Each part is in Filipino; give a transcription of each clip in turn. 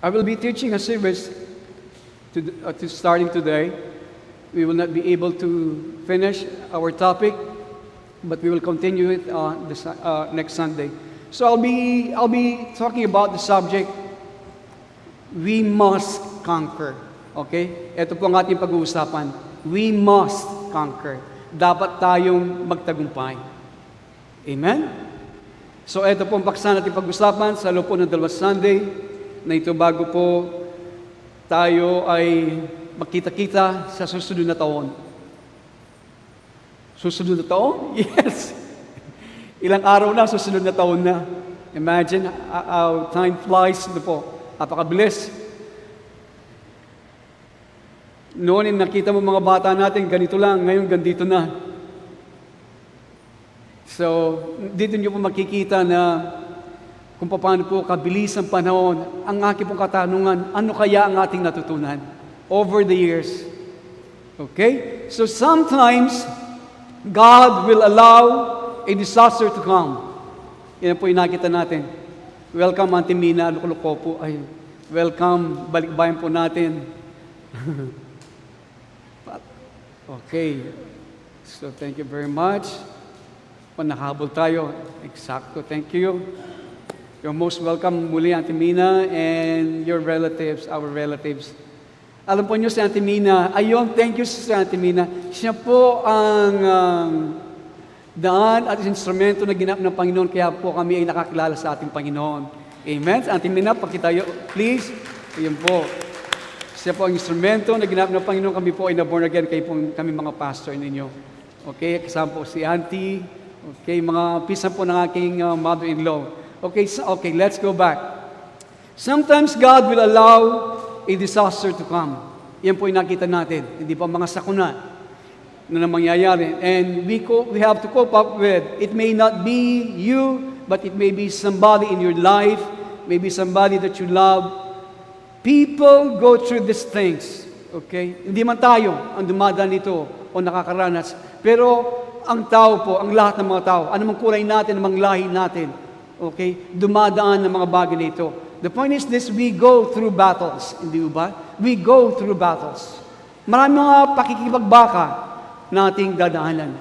I will be teaching a series to starting today. We will not be able to finish our topic, but we will continue it next Sunday. So I'll be talking about the subject, we must conquer. Okay? Ito po ang ating pag-uusapan. We must conquer. Dapat tayong magtagumpay. Amen? So ito po ang paksa natin pag-usapan sa loob po ng dalawang Sunday na ito bago po tayo ay magkita-kita sa susunod na taon. Susunod na taon? Yes! Ilang araw na, susunod na taon na. Imagine how time flies na po. Napakabilis. Noon, nakita mo mga bata natin, ganito lang. Ngayon, ganito na. So, dito niyo po makikita na kung paano po kabilis ang panahon. Ang aking pong katanungan, ano kaya ang ating natutunan over the years? Okay? So, sometimes, God will allow a disaster to come. Yan po yung nakita natin. Welcome, Auntie Mina. Loko po. Ay, welcome. Balikbayan po natin. Okay. So, thank you very much. Nakahabol tayo. Exacto. Thank you. You're most welcome muli, Auntie Mina, and your relatives, our relatives. Alam po niyo si Auntie Mina, ayun, thank you si Auntie Mina. Siya po ang daan at instrumento na ginamit ng Panginoon, kaya po kami ay nakakilala sa ating Panginoon. Amen? Auntie Mina, pakitayo, please. Ayun po. Siya po ang instrumento na ginamit ng Panginoon. Kami po ay na-born again. Kayo po kami mga pastor ninyo. Okay? Kasama po si Auntie. Okay? Mga pisa po ng aking mother-in-law. Okay? Okay, let's go back. Sometimes God will allow a disaster to come. Yan po yung nakita natin. Hindi pa mga sakuna na mangyayari. And we have to cope up with. It may not be you, but it may be somebody in your life, maybe somebody that you love. People go through these things. Okay? Hindi man tayo ang dumadaan nito o nakakaranas. Pero ang tao po, ang lahat ng mga tao, anumang kulay natin, anumang lahi natin, okay? Dumadaan ng mga bagay nito. The point is this, we go through battles. Hindi ba? We go through battles. Maraming mga pakikipagbaka nating dadaanan.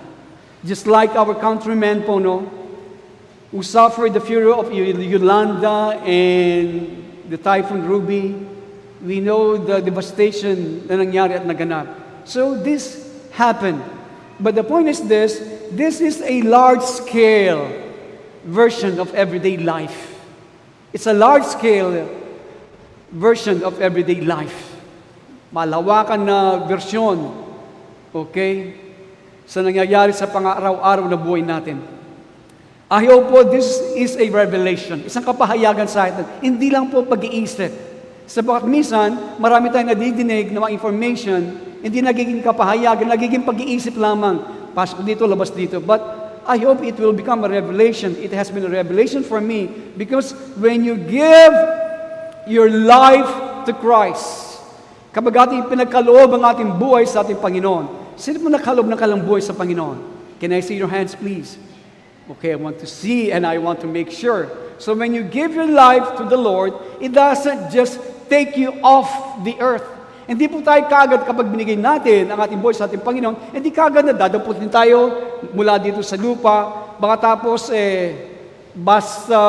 Just like our countrymen po, no? Who suffered the fury of Yolanda and the Typhoon Ruby. We know the devastation na nangyari at naganap. So this happened. But the point is this is a large-scale version of everyday life. It's a large-scale version of everyday life. Malawakan na versyon, okay, sa nangyayari sa pang-araw-araw na buhay natin. I hope po this is a revelation, isang kapahayagan sa atin. Hindi lang po pag-iisip. Sabagat minsan, marami tayong nadidinig na mga information, hindi nagiging kapahayagan, nagiging pag-iisip lamang. Pasok dito, labas dito. But I hope it will become a revelation. It has been a revelation for me because when you give your life to Christ, kapag ating pinagkaloob ang ating buhay sa ating Panginoon, sino mo nakaloob ng kalang buhay sa Panginoon? Can I see your hands, please? Okay, I want to see and I want to make sure. So when you give your life to the Lord, it doesn't just take you off the earth. Hindi po tayo kagad kapag binigay natin ang ating buhay sa ating Panginoon, hindi kagad na dadaputin tayo mula dito sa lupa, baka tapos basta,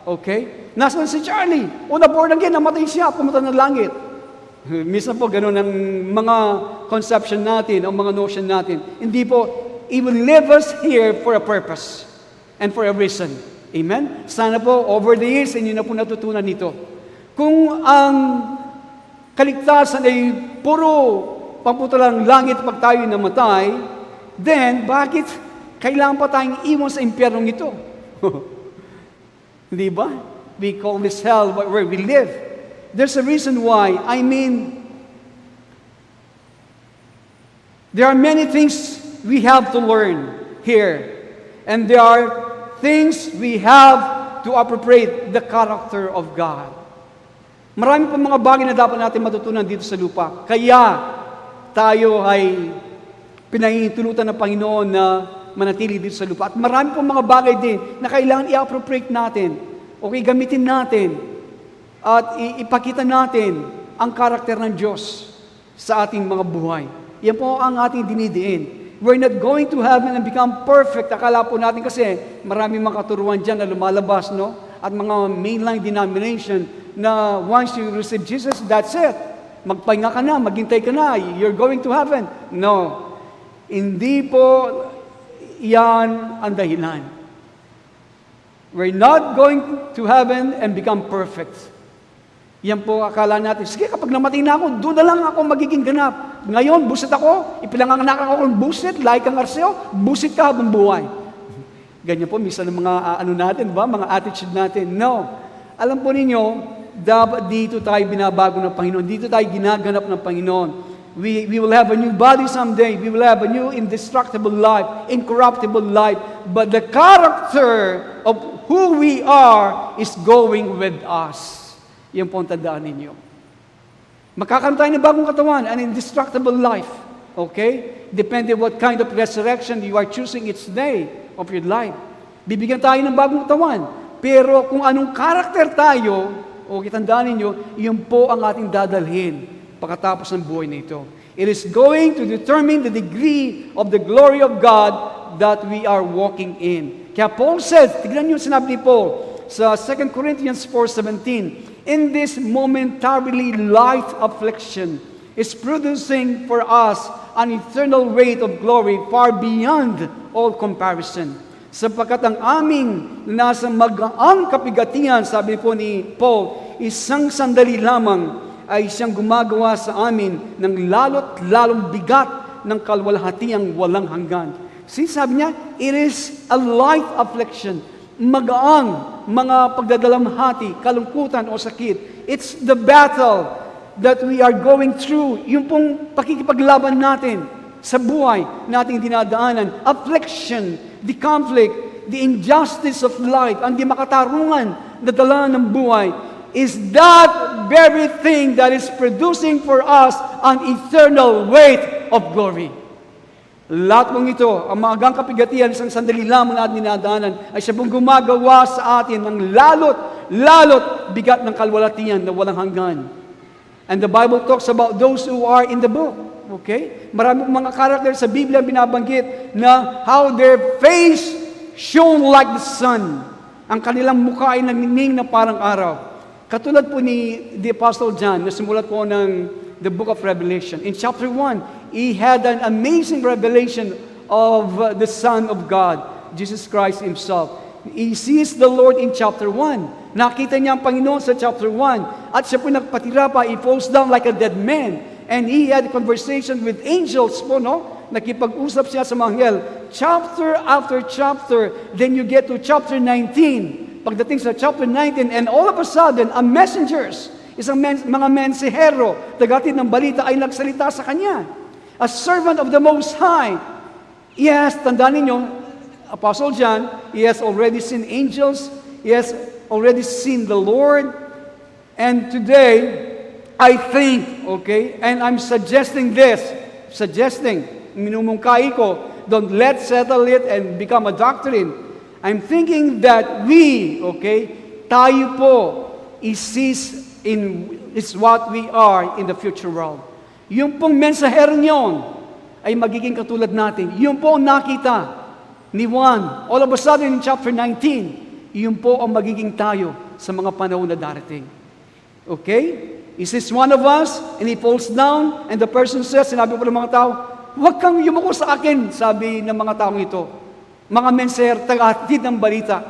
okay? Nasaan si Charlie? Una born again, namatay siya, pumunta ng langit. Minsan po ganun ang mga conception natin, ang mga notion natin. Hindi po, He will leave us here for a purpose and for a reason. Amen? Sana po, over the years, inyo na po natutunan nito. Kung ang kaligtasan ay puro pamputulang langit pag tayo namatay, then bakit kailangan pa tayong iwan sa impyernong ito? Hindi ba? We call this hell where we live. There's a reason why. I mean, there are many things we have to learn here. And there are things we have to appropriate the character of God. Marami pa mga bagay na dapat natin matutunan dito sa lupa. Kaya tayo ay pinahihintulutan ng Panginoon na manatili dito sa lupa. At marami pa mga bagay din na kailangan i-appropriate natin. Okay, gamitin natin. at ipakita natin ang karakter ng Diyos sa ating mga buhay. Yan po ang ating dinidiin. We're not going to heaven and become perfect. Akala po natin kasi maraming mga katuruan dyan na lumalabas, no? At mga mainline denomination na once you receive Jesus, that's it. Magpahinga ka na, maghintay ka na, you're going to heaven. No. Hindi po yan ang dahilan. We're not going to heaven and become perfect. Yan po akala natin. Sige, kapag namatay na ako, doon na lang ako magiging ganap. Ngayon, busit ako, ipinanganak ako ng busit, like ang arseo, busit ka habang buhay. Ganyan po, minsan ng mga natin, ba? Mga attitude natin. No. Alam po ninyo, dapat dito tayo binabago ng Panginoon. Dito tayo ginaganap ng Panginoon. We will have a new body someday. We will have a new indestructible life, incorruptible life. But the character of who we are is going with us. Yan po ang tandaan ninyo. Magkakaroon tayo ng bagong katawan, an indestructible life. Okay? Depende what kind of resurrection you are choosing each day of your life. Bibigyan tayo ng bagong katawan. Pero kung anong karakter tayo, tandaan ninyo, yun po ang ating dadalhin pagkatapos ng buhay na ito. It is going to determine the degree of the glory of God that we are walking in. Kaya Paul says, tignan niyo sinabi ni Paul sa 2 Corinthians 4:17, in this momentarily light affliction is producing for us an eternal weight of glory far beyond all comparison. Sapagkat ang aming nasa magaang kapigatian, sabi po ni Paul, isang sandali lamang ay siyang gumagawa sa amin ng lalo't lalong bigat ng kalwalhatiang walang hanggan. Sabi niya, it is a light affliction. Magaang mga pagdadalamhati, kalungkutan o sakit. It's the battle that we are going through. Yung pong pakikipaglaban natin sa buhay nating dinadaanan. Affliction, the conflict, the injustice of life, ang di makatarungan na dala ng buhay is that very thing that is producing for us an eternal weight of glory. Lahat mong ito, ang mga kapigatian, isang sandali lamang natin dinadaanan, ay siya pong gumagawa sa atin ng lalot bigat ng kalwalatian na walang hanggan. And the Bible talks about those who are in the book. Okay? Marami mga karakter sa Biblia binabanggit na how their face shone like the sun. Ang kanilang mukha ay nagnining na parang araw. Katulad po ni the Apostle John na sumulat po ng the book of Revelation. In chapter 1, he had an amazing revelation of the Son of God, Jesus Christ Himself. He sees the Lord in chapter 1. Nakita niya ang Panginoon sa chapter 1. At siya po nagpatira pa, he falls down like a dead man. And he had a conversation with angels po, no? Nakipag-usap siya sa mga anghel. Chapter after chapter, then you get to chapter 19. Pagdating sa chapter 19, and all of a sudden, a messengers, mga mensahero, tagatid ng balita ay nagsalita sa kanya. A servant of the Most High. Yes, tandaan ninyo, Apostle John, he has already seen angels, he has already seen the Lord, and today, I think, okay, and I'm suggesting this, minumungkahi ko, don't let's settle it and become a doctrine. I'm thinking that we, okay, tayo po is what we are in the future world. Yung pong mensahero niyon ay magiging katulad natin. Yung po nakita ni Juan, all of a sudden in chapter 19, yun po ang magiging tayo sa mga panahon na darating. Okay? Is this one of us? And he falls down, and the person says, sinabi po ng mga tao, huwag kang yumuko sa akin, sabi ng mga taong ito. Mga mensahero, tagatid ng balita.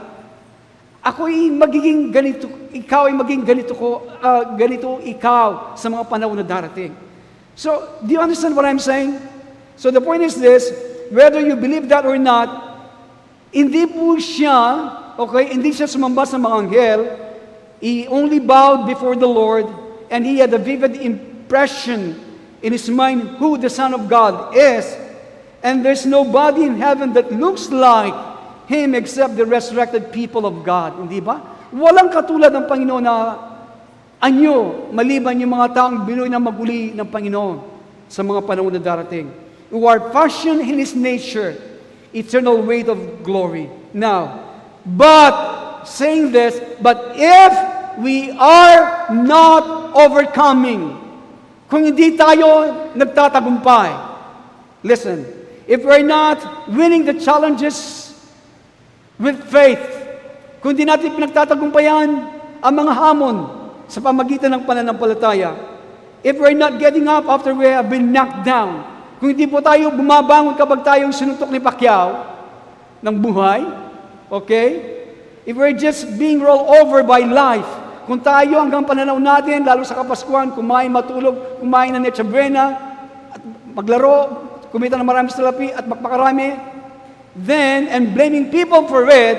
Ako'y magiging ganito, ikaw ay maging ganito ikaw sa mga panahon na darating. So, do you understand what I'm saying? So the point is this, whether you believe that or not, hindi po siya, okay, hindi siya sumamba sa mga anghel, he only bowed before the Lord, and he had a vivid impression in his mind who the Son of God is, and there's nobody in heaven that looks like Him except the resurrected people of God. Hindi ba? Walang katulad ng Panginoon na anyo, maliban yung mga taong binuhay na maguli ng Panginoon sa mga panahon na darating. Who are fashioned in His nature, eternal weight of glory. Now, but, saying this, but if we are not overcoming. Kung hindi tayo nagtatagumpay. Listen, if we're not winning the challenges with faith, kung hindi natin pinagtatagumpayan ang mga hamon sa pamagitan ng pananampalataya, if we're not getting up after we have been knocked down, kung hindi po tayo bumabangon kapag tayong sinuntok ni Pacquiao ng buhay, okay? If we're just being rolled over by life, kung tayo hanggang pananaw natin, lalo sa Kapaskuhan, kumain, matulog, kumain ng Noche Buena, at maglaro, kumita ng maraming salapi at magpakarami, then, and blaming people for it,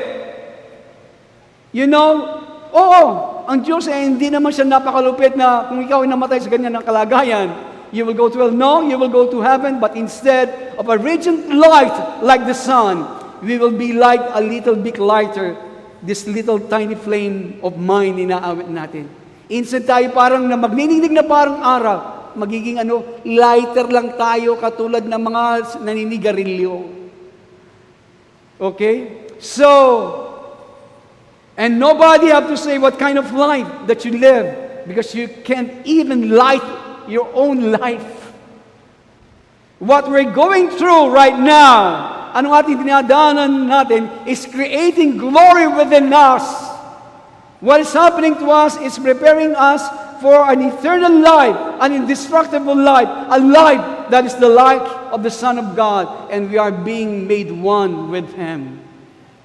you know, oo, ang Diyos hindi naman siya napakalupit na kung ikaw ay namatay sa ganyan ng kalagayan, you will go to hell. No, you will go to heaven, but instead of a radiant light like the sun, we will be like a little bit lighter, this little tiny flame of mine inaawit natin. Instead tayo parang na magniningnig na parang araw, magiging lighter lang tayo katulad ng mga naninigarilyo. Okay? So, and nobody have to say what kind of life that you live, because you can't even light your own life. What we're going through right now, anong ating dinadaanan natin, is creating glory within us. What is happening to us is preparing us for an eternal life, an indestructible life, a life that is the light of the Son of God, and we are being made one with Him.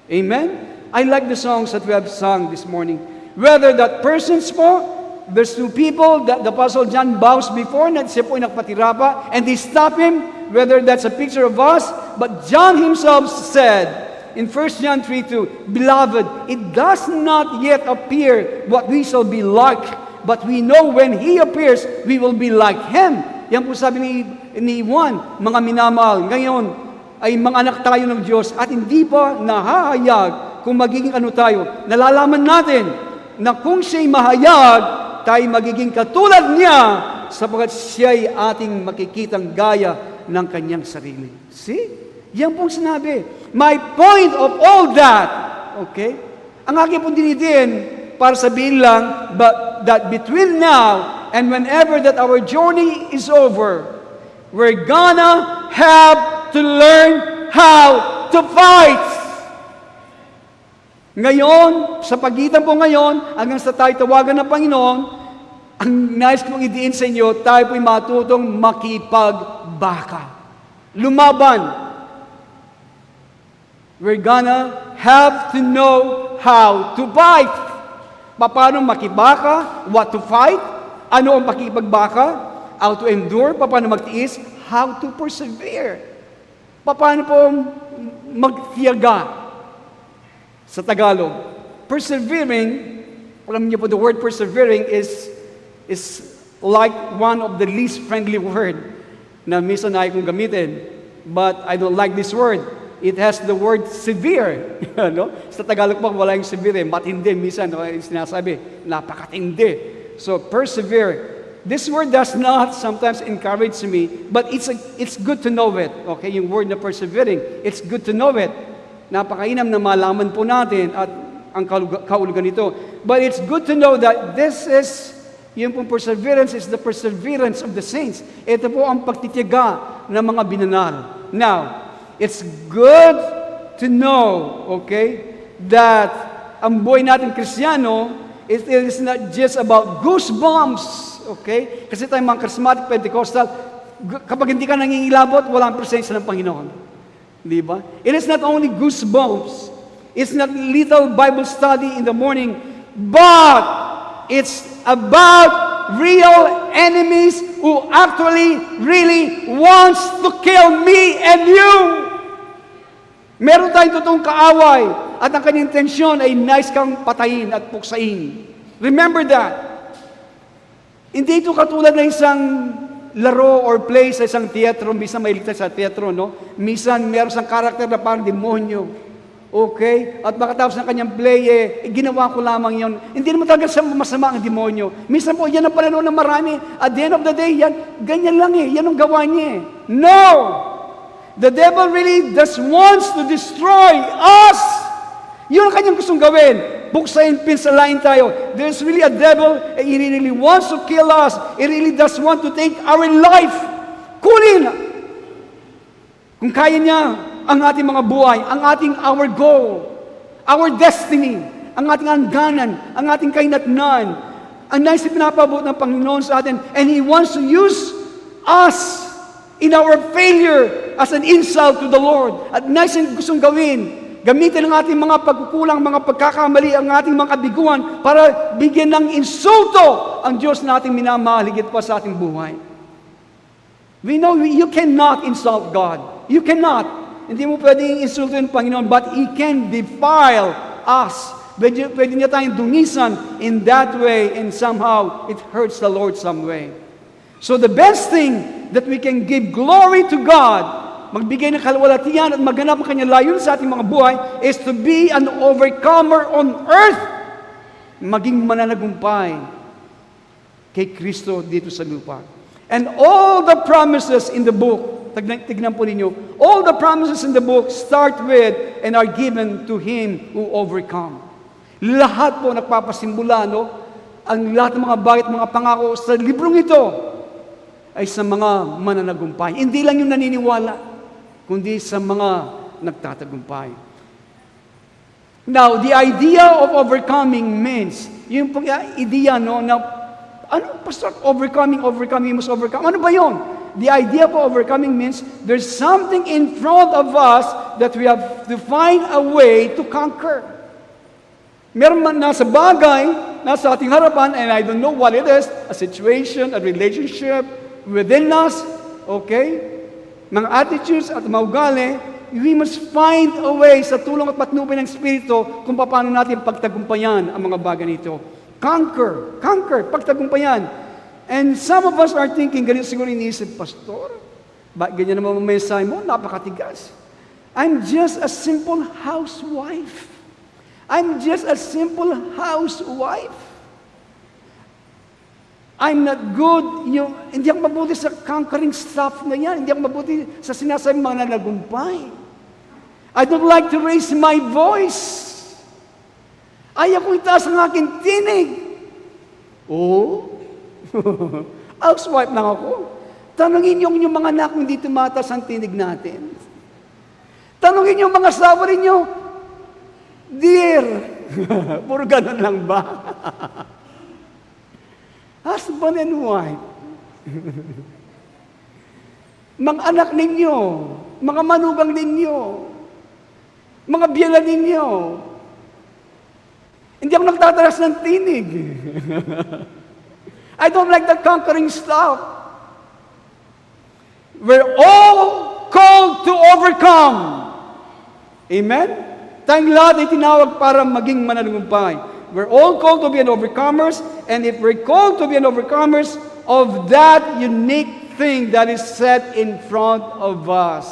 Amen? I like the songs that we have sung this morning. Whether that persons po, there's two people that the Apostle John bows before, na siya po ay nagpatira pa, and they stop him, whether that's a picture of us, but John himself said, in 1 John 3:2, Beloved, it does not yet appear what we shall be like, but we know when He appears, we will be like Him. Yan po sabi ni Juan, mga minamahal, ngayon ay mga anak tayo ng Diyos at hindi pa nahahayag kung magiging tayo. Nalalaman natin na kung siya'y mahayag, tayo magiging katulad niya sapagkat siya'y ating makikitang gaya ng kanyang sarili. See? Yan pong sinabi. My point of all that, okay? Ang aking pong dinidiin, para sabihin lang, but that between now and whenever that our journey is over, we're gonna have to learn how to fight. Ngayon, sa pagitan po ngayon, hanggang sa tayo tawagan ng Panginoon, ang nais kong idiin sa inyo, tayo po'y matutong makipagbaka. Lumaban. We're gonna have to know how to fight. Paano makibaka? What to fight? Ano ang pakipagbaka? How to endure? Paano magtiis? How to persevere? Paano po magtiyaga? Sa Tagalog, persevering, alam niyo po, the word persevering is like one of the least friendly word na minsan ay kong gamitin. But I don't like this word. It has the word severe. No? Sa Tagalog po, wala yung severe. Matindi, minsan, sinasabi, napakatindi. So, persevere. This word does not sometimes encourage me, but it's good to know it. Okay, yung word na persevering, it's good to know it. Napakainam na malaman po natin at ang kaulugan nito. But it's good to know that this is, yung pong perseverance is the perseverance of the saints. Ito po ang pagtitiyaga ng mga binanal. Now, it's good to know, okay, that ang buhay natin Kristiyano, it is not just about goosebumps, okay? Kasi tayo mga charismatic Pentecostal, kapag hindi ka nangingilabot, walang presensya ng Panginoon. Di ba? It is not only goosebumps. It's not little Bible study in the morning, but it's about real enemies who actually really wants to kill me and you. Meron tayong totoong kaaway at ang kanyang intensyon ay nais kang patayin at puksain. Remember that. Hindi ito katulad ng isang laro or play sa isang teatro, minsan may ligtas sa teatro, no? Minsan meron siyang karakter na parang demonyo. Okay? At makatapos ng kanyang play, ginawa ko lamang yon. Hindi naman talaga siya masama ang demonyo. Minsan po, yan ang pananaw ng marami. At the end of the day, ganyan lang Yan ang gawa niya No! The devil really just wants to destroy us. Yun ang kanyang gustong gawin. buksayin, pinsalain tayo. There's really a devil, and he really wants to kill us. He really does want to take our life. Kunin! Kung kaya niya, ang ating mga buhay, our goal, our destiny, ang ating hangganan, ang ating kainatnan, ang nais pinapabot ng Panginoon sa atin, and He wants to use us in our failure as an insult to the Lord. At nais gustong gawin, gamitin ang ating mga pagkukulang, mga pagkakamali, ang ating mga kabiguan para bigyan ng insulto ang Diyos na ating minamahal higit pa sa ating buhay. We know you cannot insult God. You cannot. Hindi mo pwedeng insulto yung Panginoon, but He can defile us. Pwede niya tayong dungisan in that way, and somehow it hurts the Lord some way. So the best thing that we can give glory to God, magbigay ng kalwalatian at maganap ang kanyang layon sa ating mga buhay, is to be an overcomer on earth. Maging mananagumpay kay Kristo dito sa lupa. And all the promises in the book, tignan po ninyo, all the promises in the book start with and are given to Him who overcome. Lahat po nagpapasimbula, no? Ang lahat ng mga bagay, mga pangako sa librong ito ay sa mga mananagumpay. Hindi lang yung naniniwala, kundi sa mga nagtatagumpay. Now, the idea of overcoming means, yung idea, no, na, ano, Pastor, overcoming, you must overcome. Ano ba yun? The idea of overcoming means there's something in front of us that we have to find a way to conquer. Meron man nasa bagay, nasa ating harapan, and I don't know what it is, a situation, a relationship within us, okay? Mga attitudes at mga ugali, we must find a way sa tulong at patnubay ng Espiritu kung paano natin pagtagumpayan ang mga bagay nito. Conquer, pagtagumpayan. And some of us are thinking, ganito siguro iniisip, Pastor, ganyan naman ang mensahe mo, napakatigas. I'm just a simple housewife. I'm just a simple housewife. I'm not good. Hindi ako mabuti sa conquering stuff na yan. Hindi ako mabuti sa sinasabing mga nanagumpay. I don't like to raise my voice. Ayaw ko itaas ang aking tinig. Oh, housewife lang ako. Tanungin niyo yung mga anak kung hindi tumataas ang tinig natin. Tanungin niyo mga asawa ninyo, dear, puro ganun lang ba? Husband and wife. Mga anak ninyo, mga manugang ninyo, mga biyela ninyo. Hindi ako nagtataas ng tinig. I don't like the conquering stuff. We're all called to overcome. Amen? Tayong lahat ay tinawag para maging mananagumpay. We're all called to be an overcomers, and if we're called to be an overcomers of that unique thing that is set in front of us.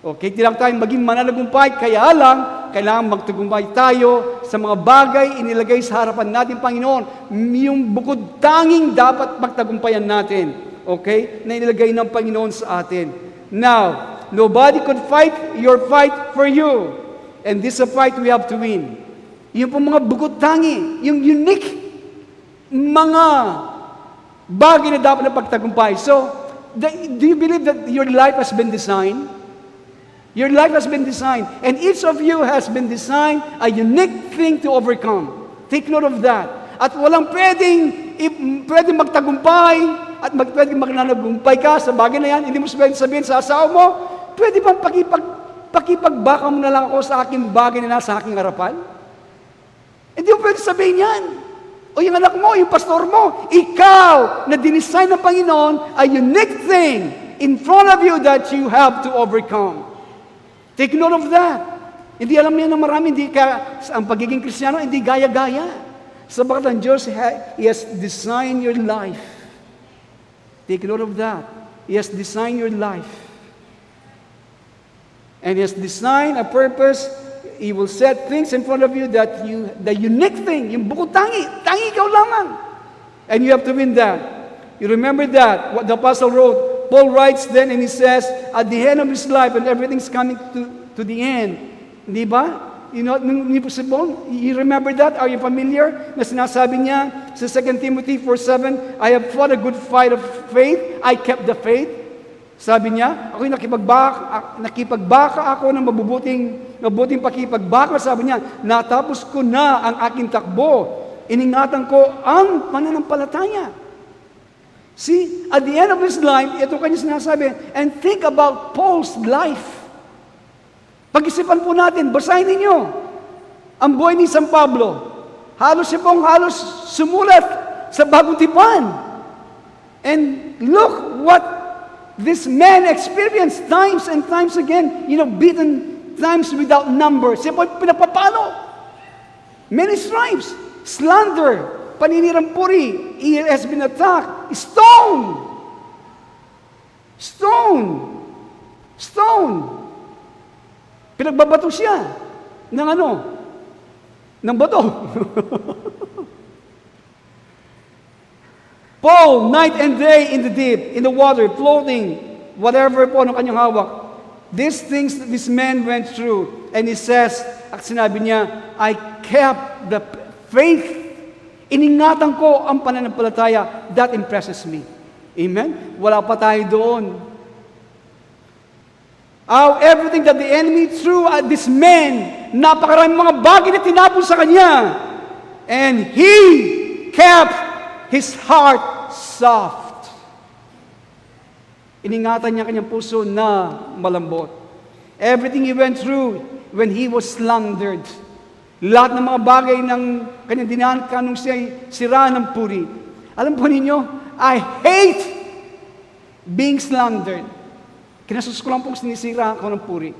Okay, tilang tayong maging mananagumpay, kaya lang, kailangan magtagumpay tayo sa mga bagay inilagay sa harapan natin, Panginoon. Yung bukod tanging dapat magtagumpayan natin. Okay? Na inilagay ng Panginoon sa atin. Now, nobody could fight your fight for you. And this is a fight we have to win. Yung po mga bukod tangi, yung unique mga bagay na dapat na pagtagumpay. So, do you believe that your life has been designed? Your life has been designed. And each of you has been designed a unique thing to overcome. Take note of that. At walang pwedeng magtagumpay at pwedeng magnanagumpay ka sa bagay na yan. Hindi mo pwedeng sabihin sa asawa mo, pwede bang pakipagbaka mo na lang ako sa aking bagay na nasa aking harapan? Hindi mo pwede sabihin yan. O yung anak mo, yung pastor mo, ikaw na dinesign ng Panginoon, a unique thing in front of you that you have to overcome. Take note of that. Hindi alam niya na marami, ang pagiging Kristiyano, hindi gaya-gaya. Sabagat ang Diyos, He has designed your life. Take note of that. He has designed your life. And He has designed a purpose. He will set things in front of you that the unique thing, yung bukod tangi ikaw lamang. And you have to win that. You remember that, what the apostle wrote. Paul writes then and he says, at the end of his life, and everything's coming to the end, di ba? You know, you remember that? Are you familiar? Na sinasabi niya sa 2 Timothy 4:7, I have fought a good fight of faith, I kept the faith. Sabi niya, ako'y nakipagbaka ako ng mabuting pakipagbaka. Sabi niya, natapos ko na ang aking takbo. Iningatan ko ang pananampalataya. See, at the end of his life, ito kanya sinasabi, and think about Paul's life. Pag-isipan po natin, basahin ninyo ang buhay ni San Pablo. Halos sumulat sa Bagong Tipan. And look what this man experienced times and times again, beaten times without number. Siya po pinapapalo. Many stripes, slander, paninirang puri, he has been attacked, stone. Pinagbabato siya ng bato. Paul, night and day in the deep, in the water, floating, whatever po ang kanyang hawak. These things that this man went through, and he says, at sinabi niya, I kept the faith. Iningatan ko ang pananampalataya. That impresses me. Amen? Wala pa tayo doon. Everything that the enemy threw at this man, napakaraming mga bagay na tinapon sa kanya. And he kept his heart soft. Iningatan niya kanyang puso na malambot. Everything he went through when he was slandered. Lahat ng mga bagay ng kanyang dinahan nung siya sira ng puri. Alam po ninyo, I hate being slandered. Kinasus ko lang pong sinisira ako ng puri.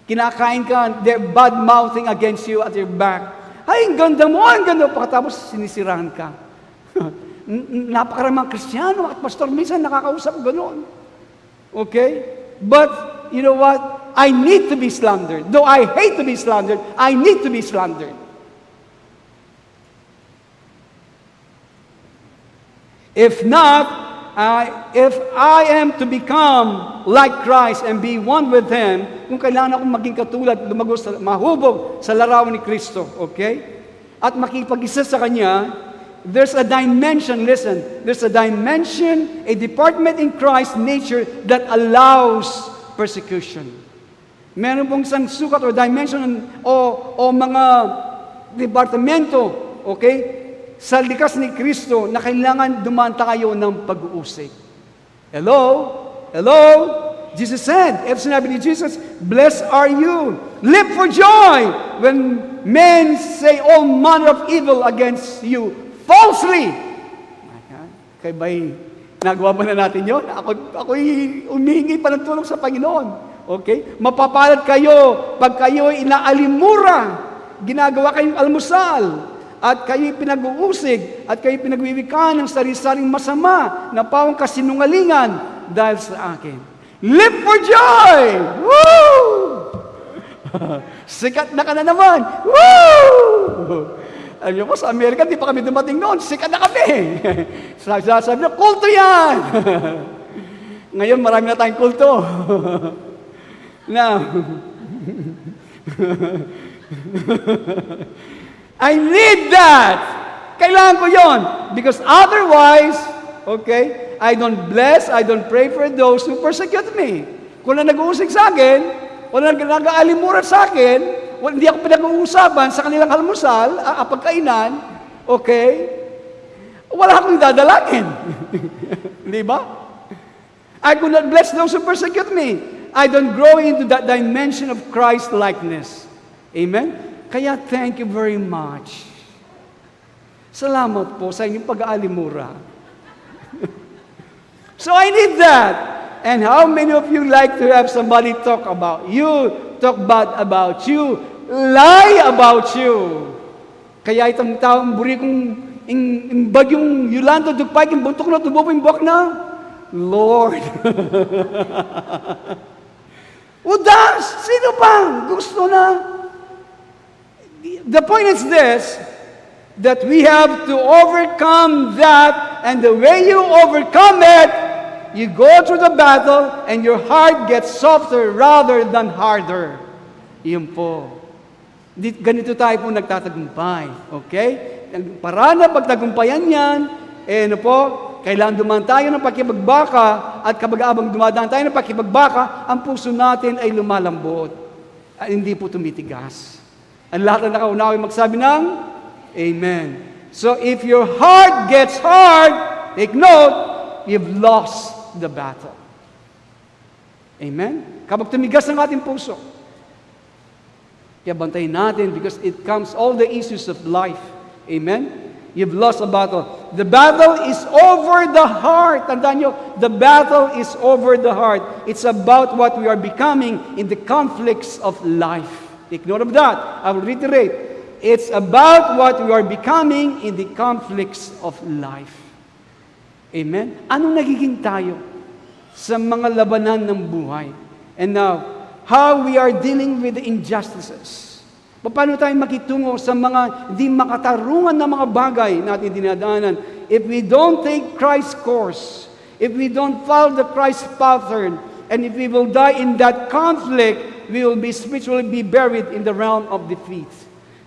Kinakain ka, they're bad-mouthing against you at your back. Ay, ang ganda mo, ang ganda. Pagkatapos, sinisirahan ka. Napakaramang Kristiyano at pastor, minsan nakakausap gano'n. Okay? But, you know what? I need to be slandered. Though I hate to be slandered, I need to be slandered. If not, if I am to become like Christ and be one with Him, kung kailangan akong maging katulad, mahubog sa larawan ni Kristo, okay? At makipag-isa sa Kanya, there's a dimension, listen, there's a dimension, a department in Christ's nature that allows persecution. Meron pong isang sukat or dimension o mga departamento, okay? Sa likas ni Kristo na kailangan dumanta kayo ng pag-uusig. Hello? Jesus said, if sinabi ni Jesus, blessed are you, leap for joy when men say all manner of evil against you falsely. Kaya ba'y nagawa ba na natin yun? Ako'y umihingi pa ng tulong sa Panginoon. Okay? Mapapalad kayo pag kayo inaalimura, ginagawa kayong almusal, at kayo'y pinag-uusig, at kayo'y pinagwiwikaan ng sari-saring masama na pawang kasinungalingan dahil sa akin. Leap for joy! Woo! Sikat na ka na naman! Woo! Alam niyo po, sa Amerika, di pa kami dumating noon. Sikat na kami! Sabi na, kulto yan! Ngayon, marami na tayong kulto. Now, I need that. Kailangan ko yon. Because otherwise, okay, I don't bless, I don't pray for those who persecute me. Kung na nag-uusig sa akin, wala nag-aalimura sa akin, hindi ako pinag-uusapan sa kanilang almusal, pagkainan, okay, wala akong dadalangin. Di ba? I could not bless those who persecute me. I don't grow into that dimension of Christ-likeness. Amen? Kaya thank you very much. Salamat po sa inyong pag-aalimura. So I need that. And how many of you like to have somebody talk about you, talk bad about you, lie about you? Kaya itong taong buri kong bagyong Yolanda Dugpay, yung buntok na tubo po yung buwak na, Lord. Udas! Sino bang gusto na? The point is this, that we have to overcome that, and the way you overcome it, you go through the battle, and your heart gets softer rather than harder. Yun po. Ganito tayo po nagtatagumpay. Okay? Para na pagtagumpayan yan, kailangan dumaan tayo ng pakipagbaka at kapag abang dumadaan tayo ng pakipagbaka, ang puso natin ay lumalambot. At hindi po tumitigas. Ang lahat na nakaunawa magsabi ng Amen. So if your heart gets hard, take note, you've lost the battle. Amen? Kapag tumigas ang ating puso, kaya bantayin natin because it comes all the issues of life. Amen? You've lost a battle. The battle is over the heart. Tandaan nyo, the battle is over the heart. It's about what we are becoming in the conflicts of life. Take note of that. I will reiterate. It's about what we are becoming in the conflicts of life. Amen? Anong nagiging tayo sa mga labanan ng buhay? And now, how we are dealing with the injustices. Paano tayo makitungo sa mga di makatarungan na mga bagay natin dinadaanan? If we don't take Christ's course, if we don't follow the Christ pattern, and if we will die in that conflict, we will be spiritually be buried in the realm of defeat.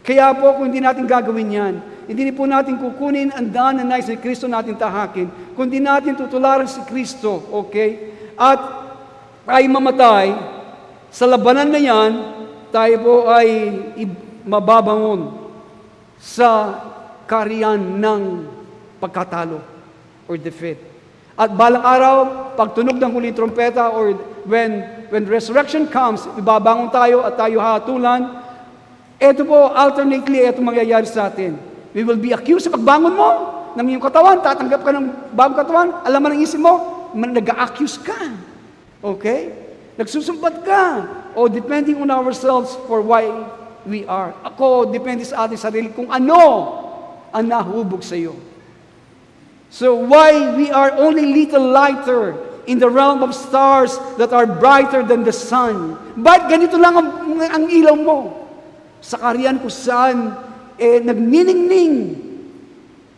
Kaya po, kung hindi natin gagawin yan, hindi po natin kukunin ang daan na nais ni Kristo natin tahakin, kundi natin tutularan si Kristo, okay? At ay mamatay, sa labanan na yan, tayo po ay mababangon sa kariyan ng pagkatalo or defeat. At balang araw, pagtunog ng huling trompeta or when resurrection comes, ibabangon tayo at tayo hatulan. Ito po, alternately, ito mangyayari sa atin. We will be accused sa pagbangon mo ng iyong katawan, tatanggap ka ng bagong katawan, alam mo ng isip mo, nag-a-accuse ka. Okay? Nagsusumbat ka. O depending on ourselves for why we are. Ako, depende sa ating sarili kung ano ang nahubog sa iyo. So why we are only little lighter in the realm of stars that are brighter than the sun. Ba't ganito lang ang ilaw mo? Sa kariyan kung saan nagniningning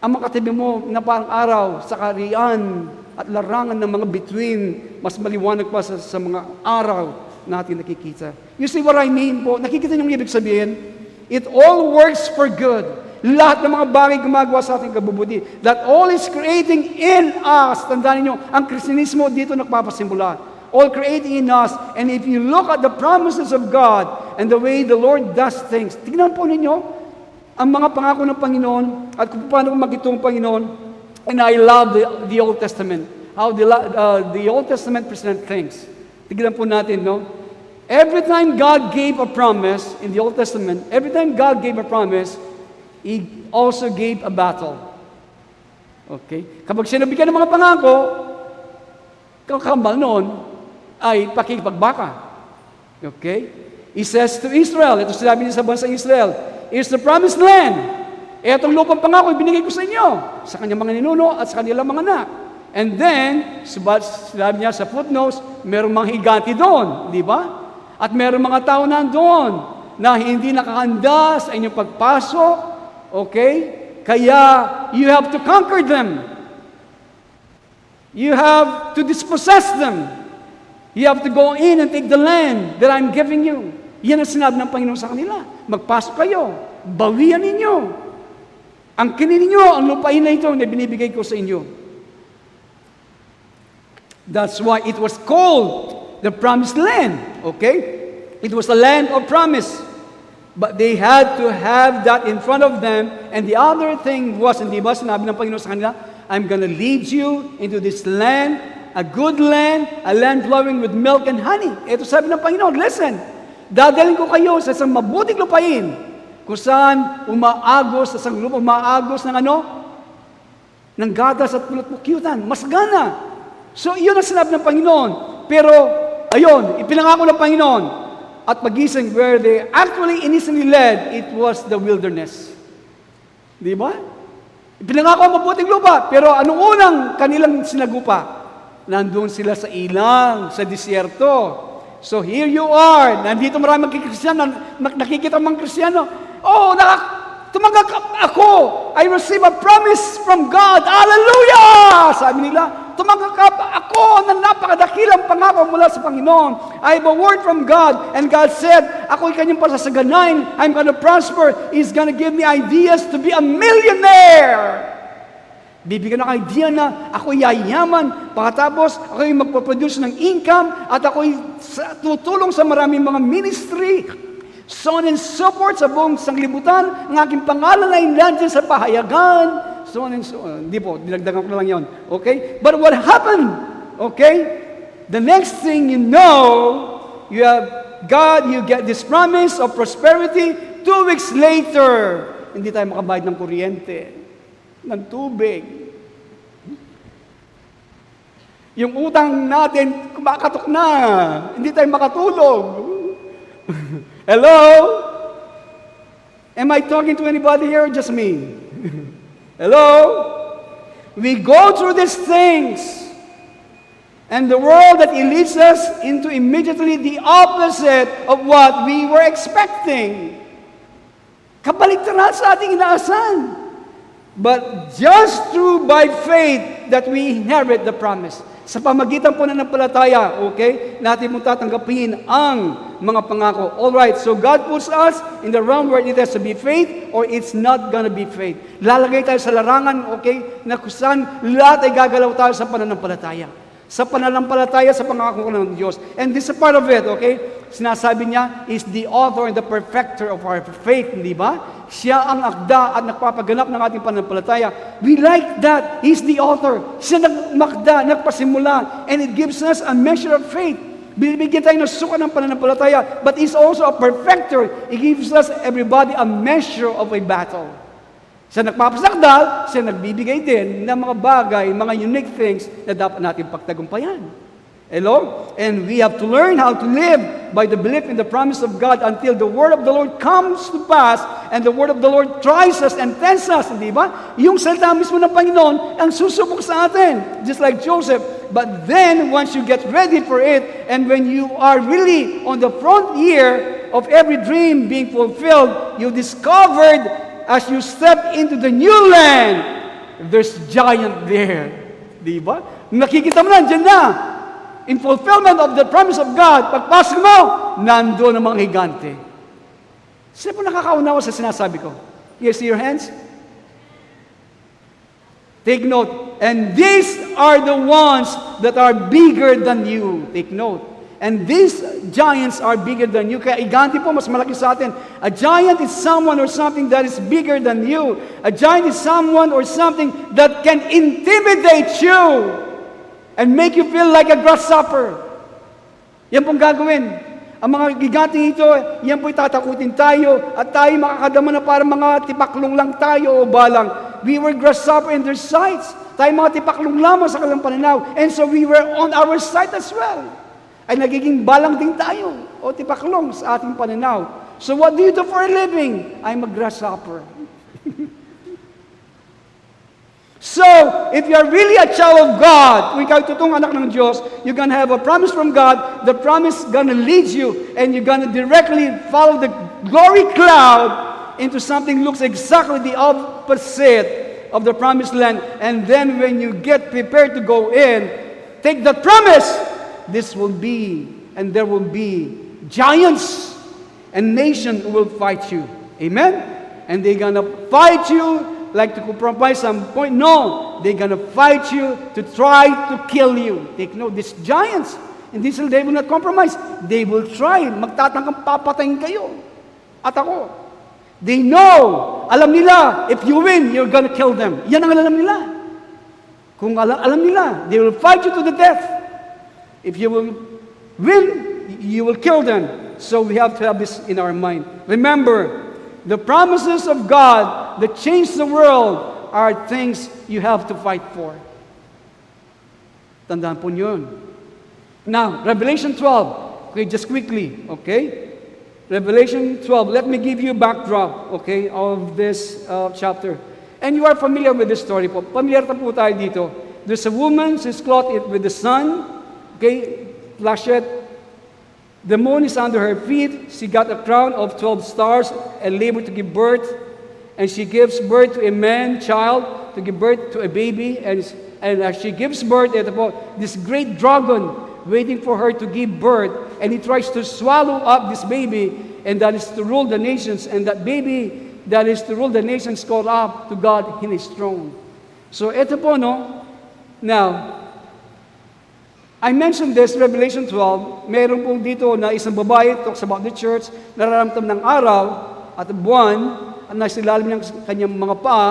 ang makatabi mo na parang araw sa kariyan at larangan ng mga bituin, mas maliwanag pa sa mga araw natin nakikita. You see what I mean po? Nakikita niyo yung ibig sabihin? It all works for good. Lahat ng mga bagay gumagawa sa ating kabubuti. That all is creating in us. Tandaan niyo, ang Kristyanismo dito nagpapasimula. All creating in us. And if you look at the promises of God and the way the Lord does things, tignan po ninyo ang mga pangako ng Panginoon at kung paano magitong Panginoon. And I love the Old Testament. How the Old Testament present things. Tignan po natin, no? Every time God gave a promise in the Old Testament, every time God gave a promise, He also gave a battle. Okay? Kapag sinabigyan ng mga pangako, kakambal noon ay pakikipagbaka. Okay? He says to Israel, ito sinabi niya sa bansang Israel, is the promised land. Etong lupang pangako ibinigay ko sa inyo, sa kanyang mga ninuno at sa kanilang mga anak. And then, sinabi niya sa footnotes, merong mga higanti doon, di ba? At merong mga tao nandoon na hindi nakahanda sa inyong pagpasok, okay? Kaya, you have to conquer them. You have to dispossess them. You have to go in and take the land that I'm giving you. Yan ang sinabi ng Panginoon sa kanila. Magpasok kayo. Bawian ninyo. Ang kinin ninyo, ang lupain na ito na binibigay ko sa inyo. That's why it was called the Promised Land. Okay? It was a land of promise. But they had to have that in front of them. And the other thing was, hindi ba sinabi ng Panginoon sa kanila, I'm gonna lead you into this land, a good land, a land flowing with milk and honey. Ito sabi ng Panginoon, listen, dadalhin ko kayo sa isang mabuting lupain, kung saan umaagos sa isang lupa, umaagos ng ano? Ng gatas at pulot-pukyutan. Masgana. So, iyon ang sinabi ng Panginoon. Pero, ayun, ipinangako ng Panginoon. At pagising, where they actually initially led, it was the wilderness. Di ba? Ipinangako ang mabuting lupa. Pero anong unang kanilang sinagupa? Nandun sila sa ilang, sa disyerto. So, here you are. Nandito maraming Kristiyano, nakikita mga Kristiyano. Oh, tumanggap ako. I receive a promise from God. Hallelujah! Sabi nila, tumanggap ako. ako na napakadakilang pangako mula sa Panginoon. I have a word from God. And God said, ako'y kanyang pasasaganain. I'm gonna prosper. He's gonna give me ideas to be a millionaire. Bibigyan ng idea na ako'y yayaman. Pagkatapos, ako'y magpaproduce ng income. At ako'y tutulong sa maraming mga ministry. So on and so forth sa buong sanglibutan. Ang aking pangalan ay nandiyan sa pahayagan. So on and so on. Hindi po, dinagdagan ko na lang yun. Okay? But what happened? Okay? The next thing you know, you have God, you get this promise of prosperity. 2 weeks later, hindi tayo makabayad ng kuryente, ng tubig. Yung utang natin, kumakatok na. Hindi tayo makatulog. Hello? Am I talking to anybody here or just me? Hello? We go through these things. And the world that leads us into immediately the opposite of what we were expecting. Kabaligtaran sa ating inaasahan. But just through by faith that we inherit the promise. Sa pamagitan po ng palataya, okay, natin mo tatanggapin ang mga pangako. Alright, so God puts us in the realm where it has to be faith or it's not gonna be faith. Lalagay tayo sa larangan, okay, na kusan lahat ay gagalaw tayo sa pananampalataya. Sa pananampalataya sa pangako ng Diyos. And this is a part of it, okay? Sinasabi niya, is the author and the perfecter of our faith, hindi ba? Siya ang akda at nagpapaganap ng ating pananampalataya. We like that. He's the author. Siya nagmakda, nagpasimula. And it gives us a measure of faith. Binibigyan tayo ng suka ng pananampalataya. But He's also a perfecter. He gives us, everybody, a measure of a battle. Siya nagpapasakdal, siya nagbibigay din ng mga bagay, mga unique things na dapat natin pagtagumpayan. Hello? And we have to learn how to live by the belief in the promise of God until the word of the Lord comes to pass and the word of the Lord tries us and tests us, di ba? Yung salita mismo ng Panginoon ang susubok sa atin, just like Joseph. But then, once you get ready for it, and when you are really on the frontier of every dream being fulfilled, you discovered as you step into the new land, there's giant there. Di ba? Nakikita mo na, dyan na. In fulfillment of the promise of God, pagpasok mo, nandoon ang mga higante. Sino po nakakaunawa sa sinasabi ko? You see your hands? Take note. And these are the ones that are bigger than you. Take note. And these giants are bigger than you. Kaya higante po, mas malaki sa atin. A giant is someone or something that is bigger than you. A giant is someone or something that can intimidate you and make you feel like a grasshopper. Yan pong gagawin. Ang mga gigante ito, yan po'y tatakutin tayo at tayo makakadama na parang mga tipaklong lang tayo o balang. We were grasshopper in their sights. Tayo mga tipaklong lamang sa kanilang pananaw. And so we were on our sight as well. Ay nagiging balang din tayo o tipaklong sa ating pananaw. So what do you do for a living? I'm a grasshopper. So, if you are really a child of God, kung ikaw totoong anak ng Diyos, you're gonna have a promise from God, the promise gonna lead you, and you're gonna directly follow the glory cloud into something looks exactly the opposite of the promised land. And then when you get prepared to go in, take that promise, this will be, and there will be giants and nations who will fight you. Amen? And they're gonna fight you like to compromise some point. No, they're gonna fight you to try to kill you. Take note, these giants, and they will not compromise. They will try. Magtatangkang papatayin kayo. At ako. They know. Alam nila, if you win, you're gonna kill them. Yan ang alam nila. Kung alam nila, they will fight you to the death. If you will win, you will kill them. So we have to have this in our mind. Remember, the promises of God that change the world are things you have to fight for. Tandaan po yun. Now, Revelation 12. Okay, just quickly. Okay? Revelation 12. Let me give you a backdrop, okay, of this chapter. And you are familiar with this story po. Familiar na po tayo dito. There's a woman, she's clothed with the sun. Okay? Flashlight. The moon is under her feet. She got a crown of 12 stars and labored to give birth. And she gives birth to a man child, to give birth to a baby. And And as she gives birth, ito po, this great dragon waiting for her to give birth, and he tries to swallow up this baby, and that is to rule the nations, and that baby that is to rule the nations called up to God in His throne. So ito po, no? Now, I mentioned this, Revelation 12, meron pong dito na isang babae, talks about the church, nararamdam ng araw at buwan, at nasa ilalim ng kanyang mga paa,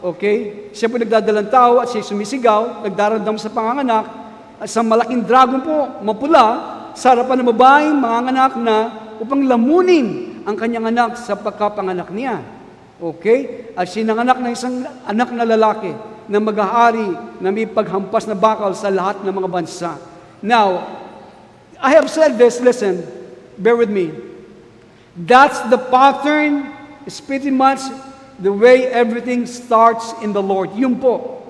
okay? Siya po nagdadalang tao at siya sumisigaw, nagdaramdam sa panganganak, at isang malaking dragon po, mapula, sa harapan ng babaeng manganganak na upang lamunin ang kanyang anak sa pagkapanganak niya. Okay? At sinanganak ng isang anak na lalaki, na mag-ahari, na may paghampas na bakal sa lahat ng mga bansa. Now, I have said this, listen, bear with me. That's the pattern, it's pretty much the way everything starts in the Lord. Yun po.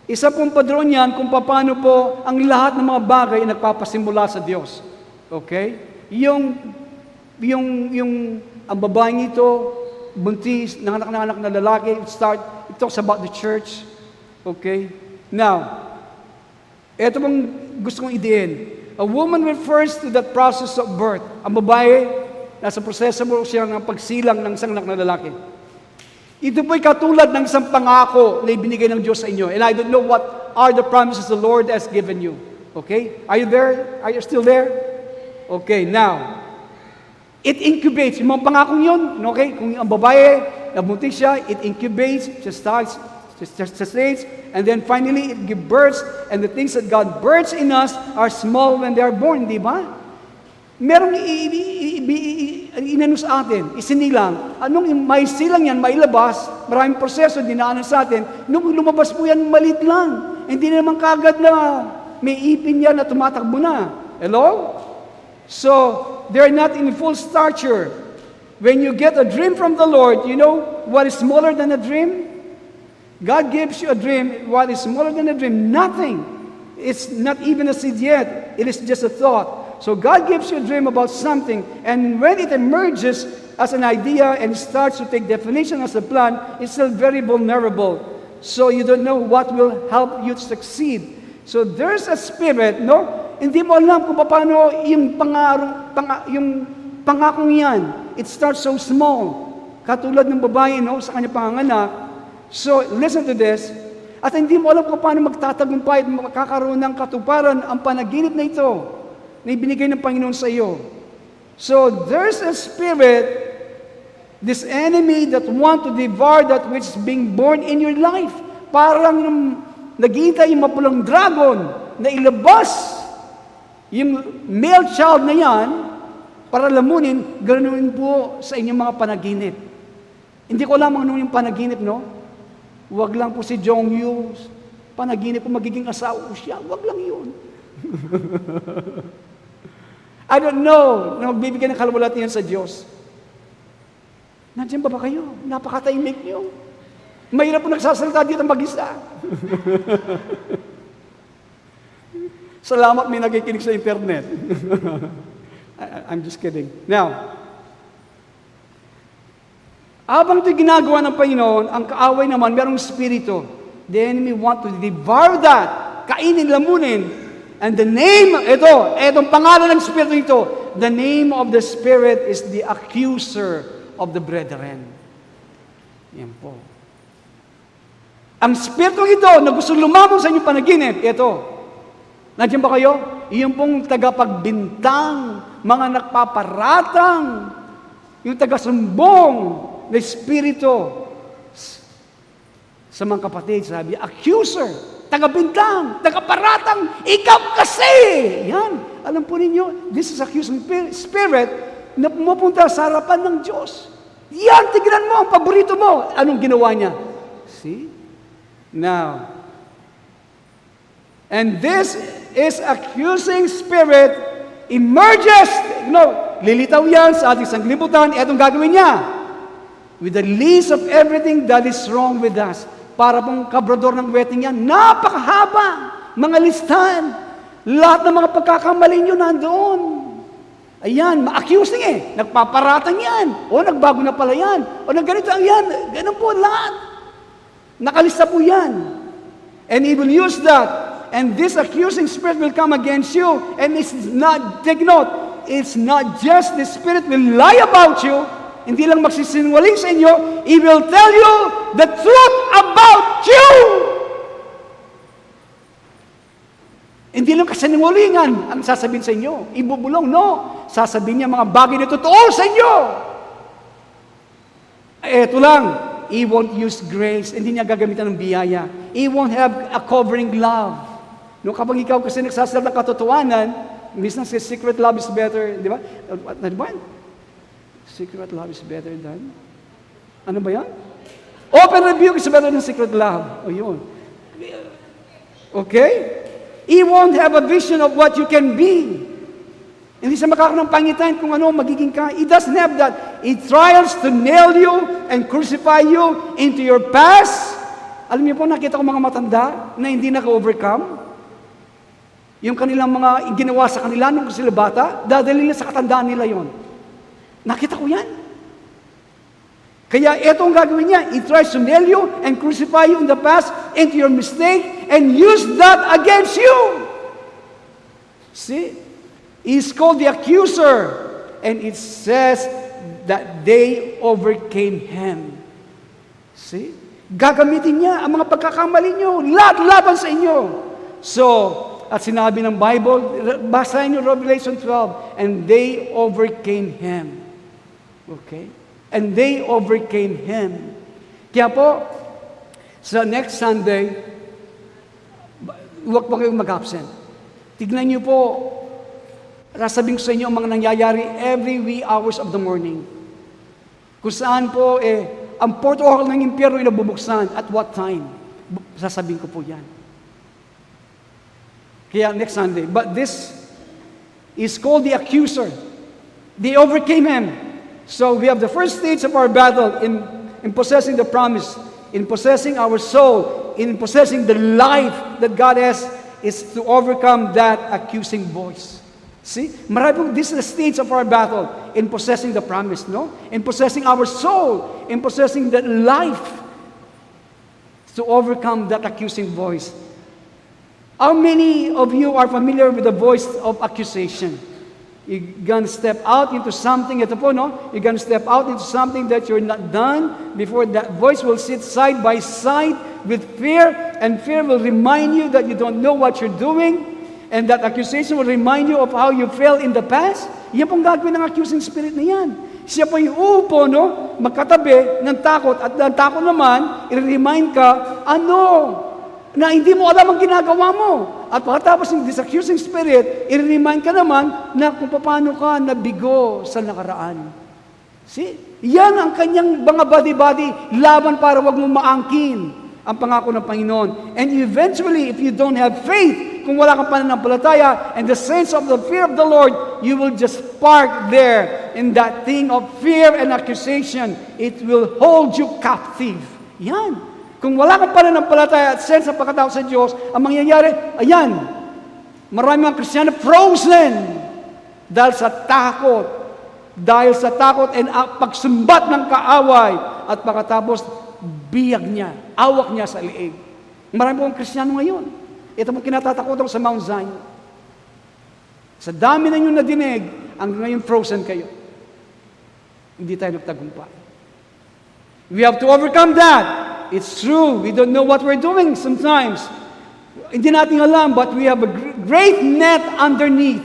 Isa pong padron yan kung paano po ang lahat ng mga bagay ay nagpapasimula sa Diyos. Okay? Ang babaeng ito, buntis, nanganak na lalaki, it talks about the church. Okay? Now, ito bang gusto kong idein. A woman refers to that process of birth. Ang babae, nasa proseso mo siya ng pagsilang ng isang anak na lalaki. Ito po'y katulad ng isang pangako na ibinigay ng Diyos sa inyo. And I don't know what are the promises the Lord has given you. Okay? Are you there? Are you still there? Okay, now, it incubates. Yung mga pangakong yun, okay? Kung ang babae, nabuntis siya, it incubates, gestates, and then finally, it gives birth, and the things that God births in us are small when they are born, di ba? Merong inano sa atin, isinilang. Anong may silang yan, mailabas, maraming proseso, dinaanan sa atin. Nung lumabas po yan, malit lang. Hindi naman kagad na may ipin yan na tumatakbo na. Hello? So, they're not in full stature. When you get a dream from the Lord, you know what is smaller than a dream? God gives you a dream. What is smaller than a dream? Nothing. It's not even a seed yet. It is just a thought. So God gives you a dream about something, and when it emerges as an idea and starts to take definition as a plan, it's still very vulnerable. So you don't know what will help you to succeed. So there's a spirit, no? Hindi mo alam kung paano yung pangakong yan. It starts so small. Katulad ng babae, no? Sa kanyang panganganak. So, listen to this. At hindi mo alam kung paano magtatagumpay at makakaroon ng katuparan ang panaginip na ito na ibinigay ng Panginoon sa iyo. So, there's a spirit, this enemy that want to devour that which is being born in your life. Parang naghihintay yung mapulang dragon na ilabas yung male child na yan para lamunin, ganoon po sa inyong mga panaginip. Hindi ko lamang ano yung panaginip, no? Huwag lang po si Jong Yu, panaginip ko magiging asawa ko siya. Huwag lang yun. I don't know na magbibigay ng kalwalatian sa Diyos. Nandiyan ba kayo? Napakatahimik niyo. Mahirap po nagsasalita dito mag-isa. Salamat may nakikinig sa internet. I'm just kidding. Now, habang ito'y ginagawa ng Panginoon, ang kaaway naman, merong spirito. The enemy want to devour that. Kainin, lamunin. And the name, itong pangalan ng spirito ito, the name of the spirit is the accuser of the brethren. Yan po. Ang spirito ito na gusto lumabon sa inyong panaginip, ito. Nandiyan ba kayo? Iyon pong tagapagbintang, mga nagpaparatang, yung tagasumbong, na espiritu sa mga kapatid, sabi, accuser, tagabintang, tagaparatang, ikaw kasi! Yan. Alam po ninyo, this is accusing spirit na pumupunta sa harapan ng Diyos. Yan, tignan mo, ang paborito mo. Anong ginawa niya? See? Now, and this is accusing spirit emerges, lilitaw yan sa ating sanglibutan, etong gagawin niya. With the list of everything that is wrong with us. Para pong kabrador ng wedding yan, napakahaba, mga listahan. Lahat ng mga pagkakamali nyo nandoon. Ayan, ma-accusing Nagpaparatang yan. O, nagbago na pala yan. O, nagganito yan. Ganun po, lahat. Nakalista po yan. And he will use that. And this accusing spirit will come against you. And it's not, take note, it's not just the spirit will lie about you, hindi lang magsisinungaling sa inyo, he will tell you the truth about you. Hindi lang kasinungalingan ang sasabihin sa inyo. Ibubulong, no. Sasabihin niya mga bagay na totoo sa inyo. Eto lang, he won't use grace. Hindi niya gagamitan ng biyaya. He won't have a covering love. No, kapag ikaw kasi nagsasalita ng katotohanan, minsan si secret love is better, di ba? Ano ba? Secret love is better than? Ano ba yan? Open rebuke is better than secret love. O yun. Okay? He won't have a vision of what you can be. Hindi siya makakaroon ng pangitain kung ano magiging ka. He doesn't have that. He tries to nail you and crucify you into your past. Alam niyo po, nakita ko mga matanda na hindi naka-overcome. Yung kanilang mga ginawa sa kanila nung sila bata, dadalhin nila sa katandaan nila yon. Nakita ko yan. Kaya ito ang gagawin niya. He tries to nail you and crucify you in the past into your mistake and use that against you. See? He's called the accuser. And it says that they overcame him. See? Gagamitin niya ang mga pagkakamali niyo. Laban sa inyo. So, at sinabi ng Bible, basahin niyo Revelation 12, and they overcame him. Okay? And they overcame him. Kaya po, sa next Sunday, huwag po kayong mag-absent. Tignan niyo po, sasabihin ko sa inyo ang mga nangyayari every wee hours of the morning. Kung saan po, ang portal ng impyerno ay nabubuksan. At what time? Sasabihin ko po yan. Kaya next Sunday. But this is called the accuser. They overcame him. So we have the first stage of our battle in possessing the promise, in possessing our soul, in possessing the life that God has, is to overcome that accusing voice. See? Marami, this is the stage of our battle in possessing the promise, no? In possessing our soul, in possessing the life to overcome that accusing voice. How many of you are familiar with the voice of accusation? You're going to step out into something, ito po, no? You're going to step out into something that you're not done before that voice will sit side by side with fear, and fear will remind you that you don't know what you're doing, and that accusation will remind you of how you failed in the past. Yan pong gagawin ng accusing spirit na yan. Siya po yung uupo, no? Magkatabi ng takot, at ang takot naman, i-remind ka, na hindi mo alam ang ginagawa mo. At pagkatapos ng accusing spirit, i-remind ka naman na kung paano ka nabigo sa nakaraan. See? Yan ang kanyang mga body-body laban para wag mo maangkin ang pangako ng Panginoon. And eventually, if you don't have faith, kung wala kang pananampalataya and the sense of the fear of the Lord, you will just park there in that thing of fear and accusation. It will hold you captive. Yan. Kung wala kang pananampalataya at sense sa pagkatao sa Diyos, ang mangyayari, ayan, marami mga Kristiyano frozen dahil sa takot. Dahil sa takot and pagsumbat ng kaaway at pagkatapos biyag niya, awak niya sa liig. Marami pong Kristiyano ngayon. Ito mo kinatatakutan sa Mount Zion. Sa dami na inyong nadinig, ang ngayon frozen kayo. Hindi tayo nagtagumpay. We have to overcome that. It's true. We don't know what we're doing sometimes. Hindi natin alam, but we have a great net underneath.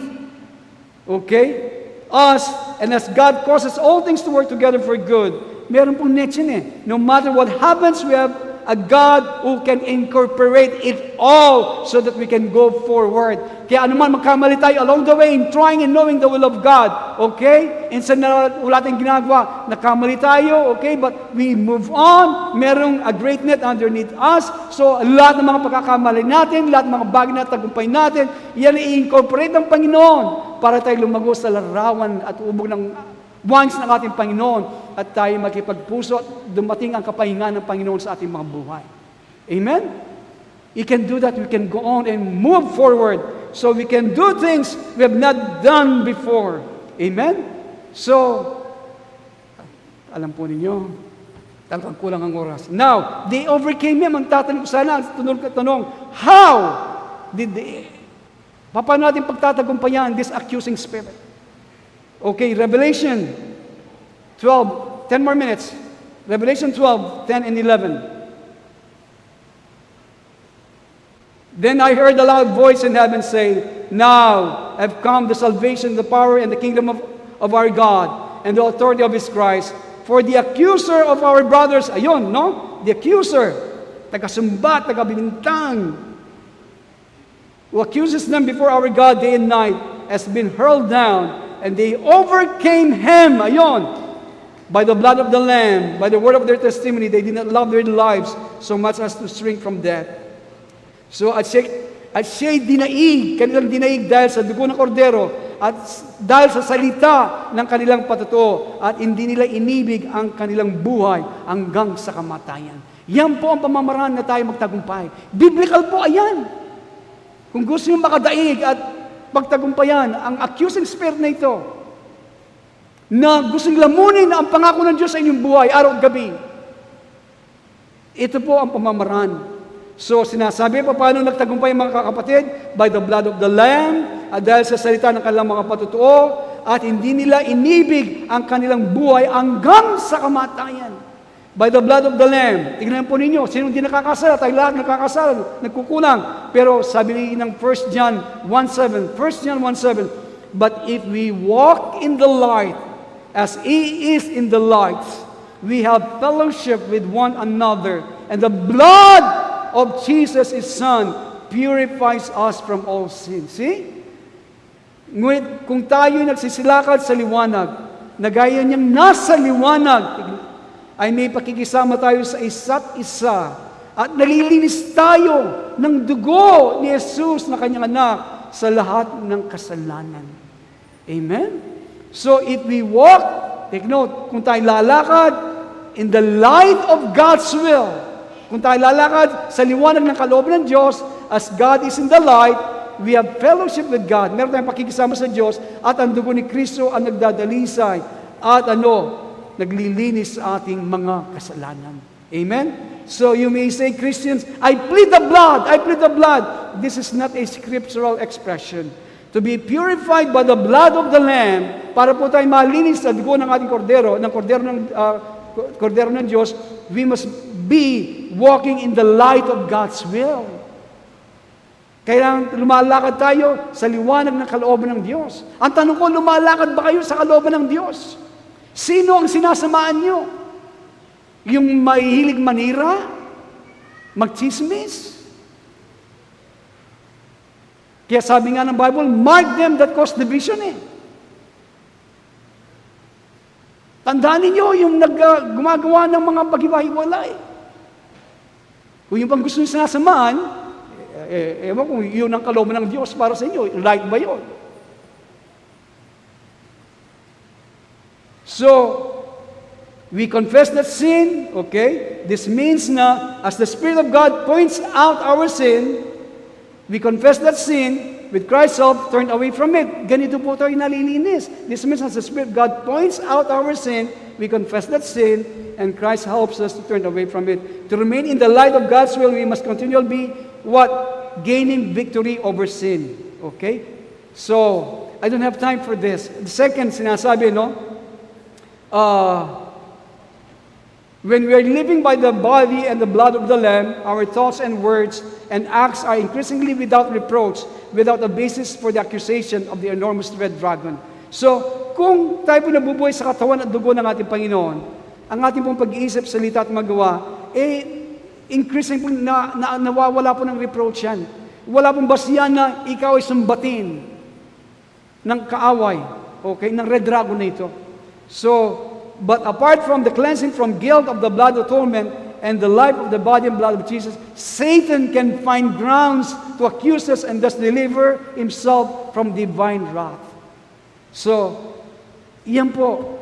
Okay? Us, and as God causes all things to work together for good, meron pong net yun eh. No matter what happens, we have a God who can incorporate it all so that we can go forward. Kaya anuman magkamali tayo along the way in trying and knowing the will of God, okay? Instead na wala tayong ginagawa, nakamali tayo, okay? But we move on. Merong a great net underneath us. So lahat ng mga pagkakamali natin, lahat ng mga bagay na tagumpay natin, yan i-incorporate ng Panginoon para tayo lumago sa larawan at ubog ng wings ng ating Panginoon at tayo makipagpuso at dumating ang kapahingan ng Panginoon sa ating mga buhay. Amen? You can do that. We can go on and move forward so we can do things we have not done before. Amen? So, alam po ninyo, Talagang kulang ang oras. Now, they overcame him. Ang tatanong ko sana, tanong, how did they, paano natin pagtatagumpayan this accusing spirit? Okay, Revelation 12, 10 more minutes. Revelation 12, 10 and 11. Then I heard a loud voice in heaven say, now have come the salvation, the power, and the kingdom of our God, and the authority of His Christ. For the accuser of our brothers, ayun, no? The accuser, taga-sumbat, taga-binintang, who accuses them before our God day and night, has been hurled down, and they overcame him, ayun, by the blood of the Lamb, by the word of their testimony. They did not love their lives so much as to shrink from death. So at siya'y dinaig, kanilang dinaig dahil sa dugo ng kordero at dahil sa salita ng kanilang patutuo at hindi nila inibig ang kanilang buhay hanggang sa kamatayan. Yan po ang pamamaraan na tayo magtagumpay. Biblical po, ayan. Kung gusto nyo makadaig at pagtagumpayan ang accusing spirit na ito, na gustong lamunin ang pangako ng Diyos sa inyong buhay, araw at gabi, ito po ang pamamaraan. So, sinasabi pa paano nagtagumpay ang mga kakapatid? By the blood of the Lamb, at dahil sa salita ng kanilang mga patutuo, at hindi nila inibig ang kanilang buhay hanggang sa kamatayan. By the blood of the Lamb. Tingnan po ninyo, sino hindi nakakasala? Tayo lahat nakakasala, nagkukulang. Pero sabi ng 1 John 1:7, 1 John 1:7, but if we walk in the light, as He is in the light, we have fellowship with one another, and the blood of Jesus, His Son, purifies us from all sin. See? Ngunit kung tayo'y nagsisilakad sa liwanag, na gaya niyang nasa liwanag, ay may pakikisama tayo sa isa't isa, at nalilinis tayo ng dugo ni Jesus na kanyang anak sa lahat ng kasalanan. Amen? So if we walk, take note, kung tayo lalakad in the light of God's will, kung tayo lalakad sa liwanag ng kalooban ng Diyos, as God is in the light, we have fellowship with God. Meron tayong pakikisama sa Diyos, at ang dugo ni Kristo ang nagdadalisay, at naglilinis sa ating mga kasalanan. Amen? So you may say, Christians, I plead the blood, I plead the blood. This is not a scriptural expression. To be purified by the blood of the Lamb, para po tayo malinis sa dugo ng ating kordero, kordero ng Diyos, we must be walking in the light of God's will. Kailangan lumalakad tayo sa liwanag ng kalooban ng Diyos. Ang tanong ko, lumalakad ba kayo sa kalooban ng Diyos? Sino ang sinasamaan nyo? Yung mahihilig manira? Magchismis? Kaya sabi nga ng Bible, mark them that cause division eh. Tandaan ninyo yung gumagawa ng mga paghiwa-hiwalay. Kung yung pang gusto nyo sinasamaan, ewan kung yun ang kalooban ng Diyos para sa inyo, right ba yun? So, we confess that sin, okay? This means na, as the Spirit of God points out our sin, we confess that sin, with Christ's help, turn away from it. Ganito po tayo nalilinis. This means as the Spirit of God points out our sin, we confess that sin, and Christ helps us to turn away from it. To remain in the light of God's will, we must continually be, what? Gaining victory over sin. Okay? So, I don't have time for this. The second, sinasabi, when we are living by the body and the blood of the Lamb, our thoughts and words and acts are increasingly without reproach, without a basis for the accusation of the enormous red dragon. So, kung tayo po nabubuhay sa katawan at dugo ng ating Panginoon, ang ating pong pag-iisip, salita at magawa, increasing po nawawala po ng reproach yan. Wala pong basihan na ikaw ay sumbatin ng kaaway, okay, ng red dragon na ito. So, but apart from the cleansing from guilt of the blood atonement and the life of the body and blood of Jesus, Satan can find grounds to accuse us and thus deliver himself from divine wrath. So, iyan po.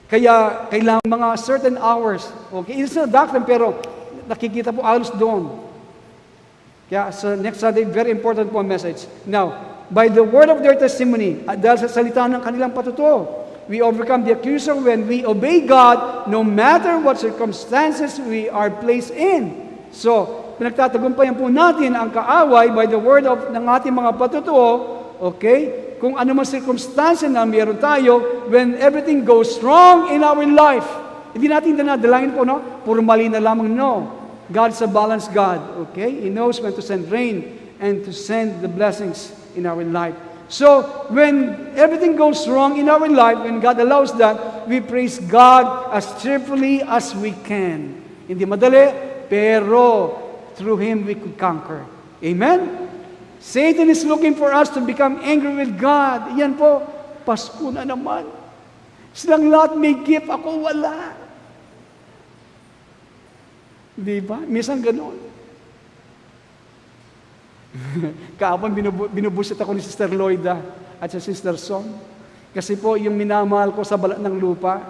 Kaya kailangan mga certain hours. Okay, it's not doctrine, pero nakikita po alos doon. Kaya sa next Sunday, very important po ang message. Now, by the word of their testimony, at dahil sa salita ng kanilang patutuo, we overcome the accuser when we obey God no matter what circumstances we are placed in. So, pinagtatagumpayan po natin ang kaaway by the word of ng ating mga patutuo, okay? Kung ano man circumstance na meron tayo, when everything goes wrong in our life, hindi natin dinadalangin po, no? Puro mali na lamang, no. God's a balanced God, okay? He knows when to send rain and to send the blessings in our life. So, when everything goes wrong in our life, when God allows that, we praise God as cheerfully as we can. Hindi madali, pero through Him we could conquer. Amen? Satan is looking for us to become angry with God. Yan po, Pasko na naman. Silang lahat may gift, ako wala. Di ba? Minsan ganoon. Kaapon binubusit ako ni Sister Lloyda at sa Sister Son. Kasi po, yung minamahal ko sa balat ng lupa,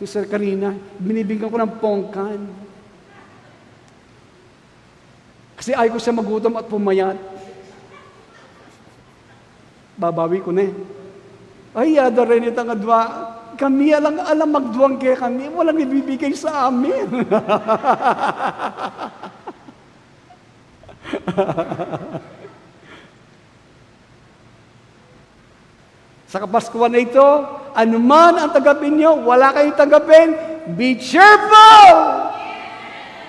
Sister Karina, binibigyan ko ng pongkan. Kasi ayaw ko siya magutom at pumayat. Babawi ko na eh. Ay, yada rin itang adwa. Kami alam magduwang kaya kami. Walang ibibigay sa amin. Sa Kapaskuhan na ito, anuman ang tagapin nyo, wala kayong tagapin, be cheerful!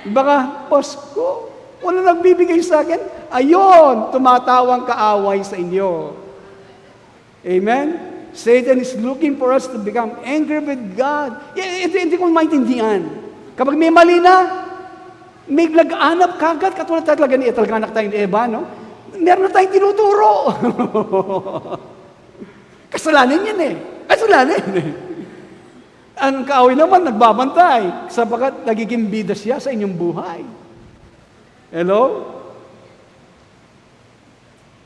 Baka, Pasko, wala nagbibigay sa akin. Ayon, tumatawang kaaway sa inyo. Amen? Satan is looking for us to become angry with God. Hindi ko maintindihan. Kapag may mali na, may lag-anap kagad, katulad talaga ni Etalganak tayo ni Eva, no? Meron na tayong tinuturo. Kasalanan yan eh. Kasalanan yan eh. Ang kaaway naman, nagbabantay, sapagat nagiging bida siya sa inyong buhay. Hello?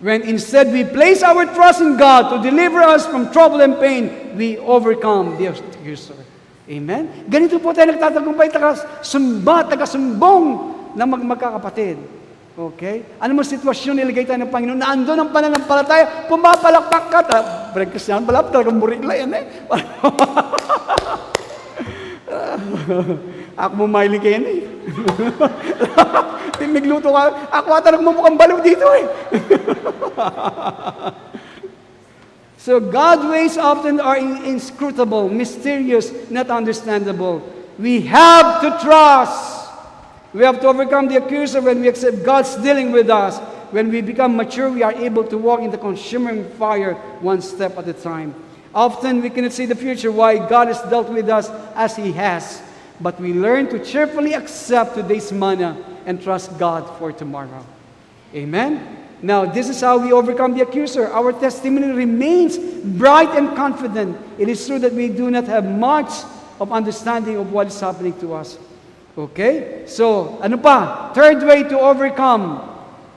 When instead we place our trust in God to deliver us from trouble and pain, we overcome the accuser. Amen? Ganito po tayo nagtatagumpay, taga-sumbong na magkakapatid. Okay? Ano mo sitwasyon nilagay tayo ng Panginoon? Naandun ang pananampalataya, pumapalakpak ka. Breakfast yan pala, talagang burikla yan eh. Ako mo mahilig kayo eh. Migluto ka. Ako ata nagmumukhang baliw dito eh. So God's ways often are inscrutable, mysterious, not understandable. We have to trust. We have to overcome the accuser when we accept God's dealing with us. When we become mature, we are able to walk in the consuming fire one step at a time. Often we cannot see the future why God has dealt with us as He has. But we learn to cheerfully accept today's manna and trust God for tomorrow. Amen? Now, this is how we overcome the accuser. Our testimony remains bright and confident. It is true that we do not have much of understanding of what is happening to us. Okay? So, ano pa? Third way to overcome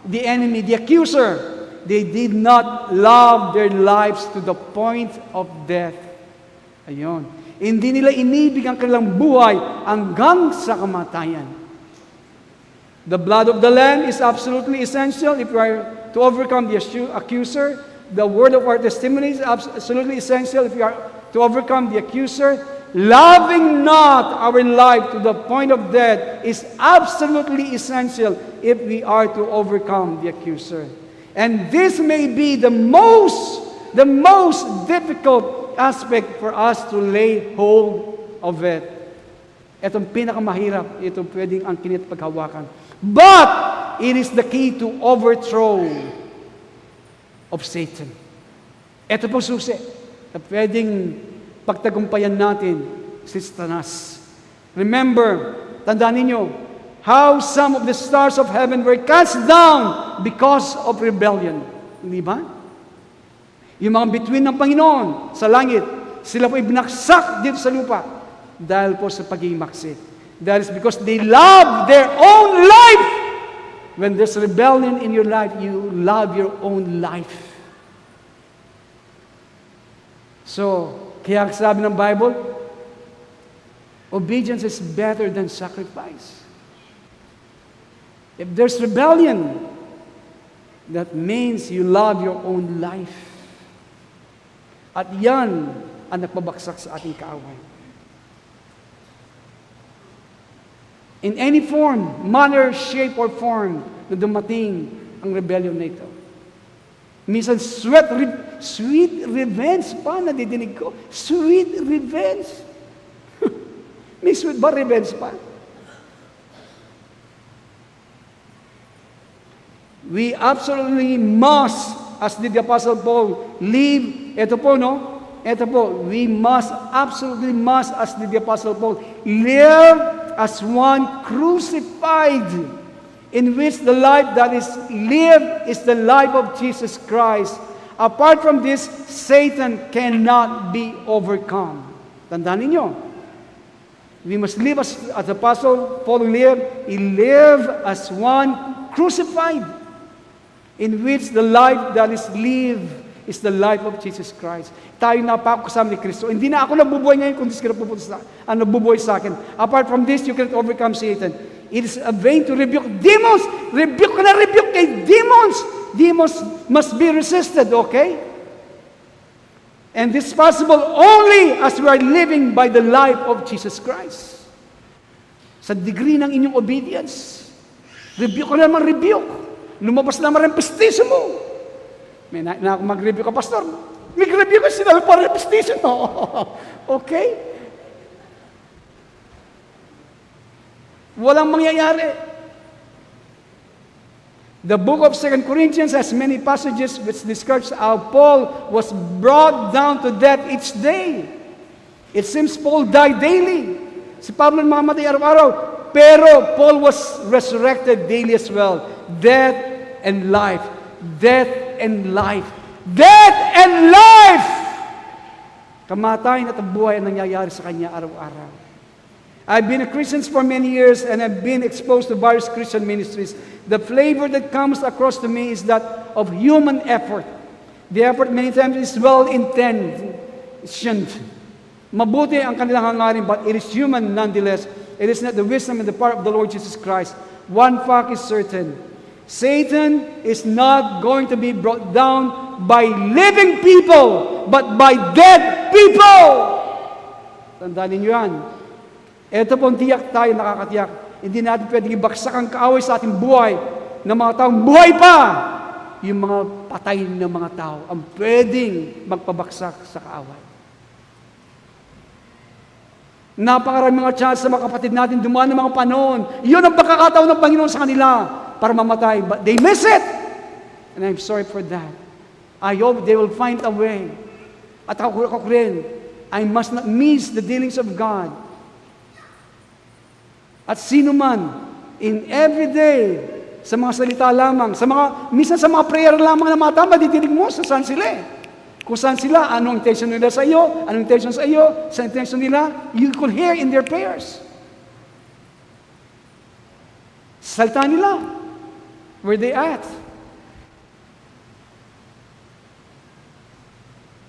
the enemy, the accuser. They did not love their lives to the point of death. Ayun. Hindi nila inibig ang kanilang buhay hanggang sa kamatayan. The blood of the Lamb is absolutely essential if we are to overcome the accuser. The word of our testimony is absolutely essential if we are to overcome the accuser. Loving not our life to the point of death is absolutely essential if we are to overcome the accuser. And this may be the most difficult aspect for us to lay hold of it. Itong pinakamahirap, ito pwedeng ang kinit paghawakan. But, it is the key to overthrow of Satan. Ito po susi na pwedeng pagtagumpayan natin si Satanas. Remember, tandaan ninyo, how some of the stars of heaven were cast down because of rebellion. Hindi ba? Yung mga bituin ng Panginoon sa langit, sila po ibinaksak dito sa lupa dahil po sa pag-imaksi. That is because they love their own life. When there's rebellion in your life, you love your own life. So, kaya sabi ng Bible, obedience is better than sacrifice. If there's rebellion, that means you love your own life. At yan ang nagpabaksak sa ating kaaway. In any form, manner, shape, or form na dumating ang rebellion na ito. Minsan, sweet revenge pa, nadidinig ko. Sweet revenge. May sweet ba revenge pa? We absolutely must, as did the Apostle Paul, live, ito po, no? Ito po, we absolutely must, as did the Apostle Paul, live as one crucified, in which the life that is lived is the life of Jesus Christ. Apart from this, Satan cannot be overcome. Tandaan ninyo, we must live as the Apostle Paul lived. He lived as one crucified, in which the life that is lived is the life of Jesus Christ. Tayo napako kasama ni Kristo. Hindi na ako nabubuhay ngayon, kundi sila nabubuhay sa akin. Apart from this, you cannot overcome Satan. It is a vain to rebuke demons. Rebuke ka na rebuke kay demons. Demons must be resisted, okay? And this is possible only as we are living by the life of Jesus Christ. Sa degree ng inyong obedience. Rebuke ka naman, rebuke. Lumabas naman ang pestisyon mo. May na ako mag-review ka, Pastor. Mag-review ka sila para ang pestisyon mo. Okay? Walang mangyayari. The book of 2 Corinthians has many passages which describes how Paul was brought down to death each day. It seems Paul died daily. Si Pablo namamatay araw-araw. Pero Paul was resurrected daily as well. Death and life. Death and life. Death and life! Kamatayan at buhay ang nangyayari sa kanya araw-araw. I've been a Christian for many years and I've been exposed to various Christian ministries. The flavor that comes across to me is that of human effort. The effort many times is well-intentioned. Mabuti ang kanilang hangarin, but it is human nonetheless. It is not the wisdom and the power of the Lord Jesus Christ. One fact is certain. Satan is not going to be brought down by living people, but by dead people. Tandaan ninyo yan. Ito pong tiyak tayo, nakakatiyak. Hindi natin pwedeng ibaksak ang kaaway sa ating buhay ng mga taong buhay pa. Yung mga patay ng mga tao ang pwedeng magpabaksak sa kaaway. Napakaraming mga chance sa mga kapatid natin dumaan ng mga panahon. Yun ang pagkakataon ng Panginoon sa kanila para mamatay. But they miss it. And I'm sorry for that. I hope they will find a way. At ako rin, I must not miss the dealings of God. At sino man, in every day, sa mga salita lamang, minsan sa mga prayer lamang na mga tao, madidinig mo sa saan sila eh. Kung saan sila, anong intention nila sa iyo, anong intention sa iyo, sa intention nila, you could hear in their prayers. Salita nila, where they at.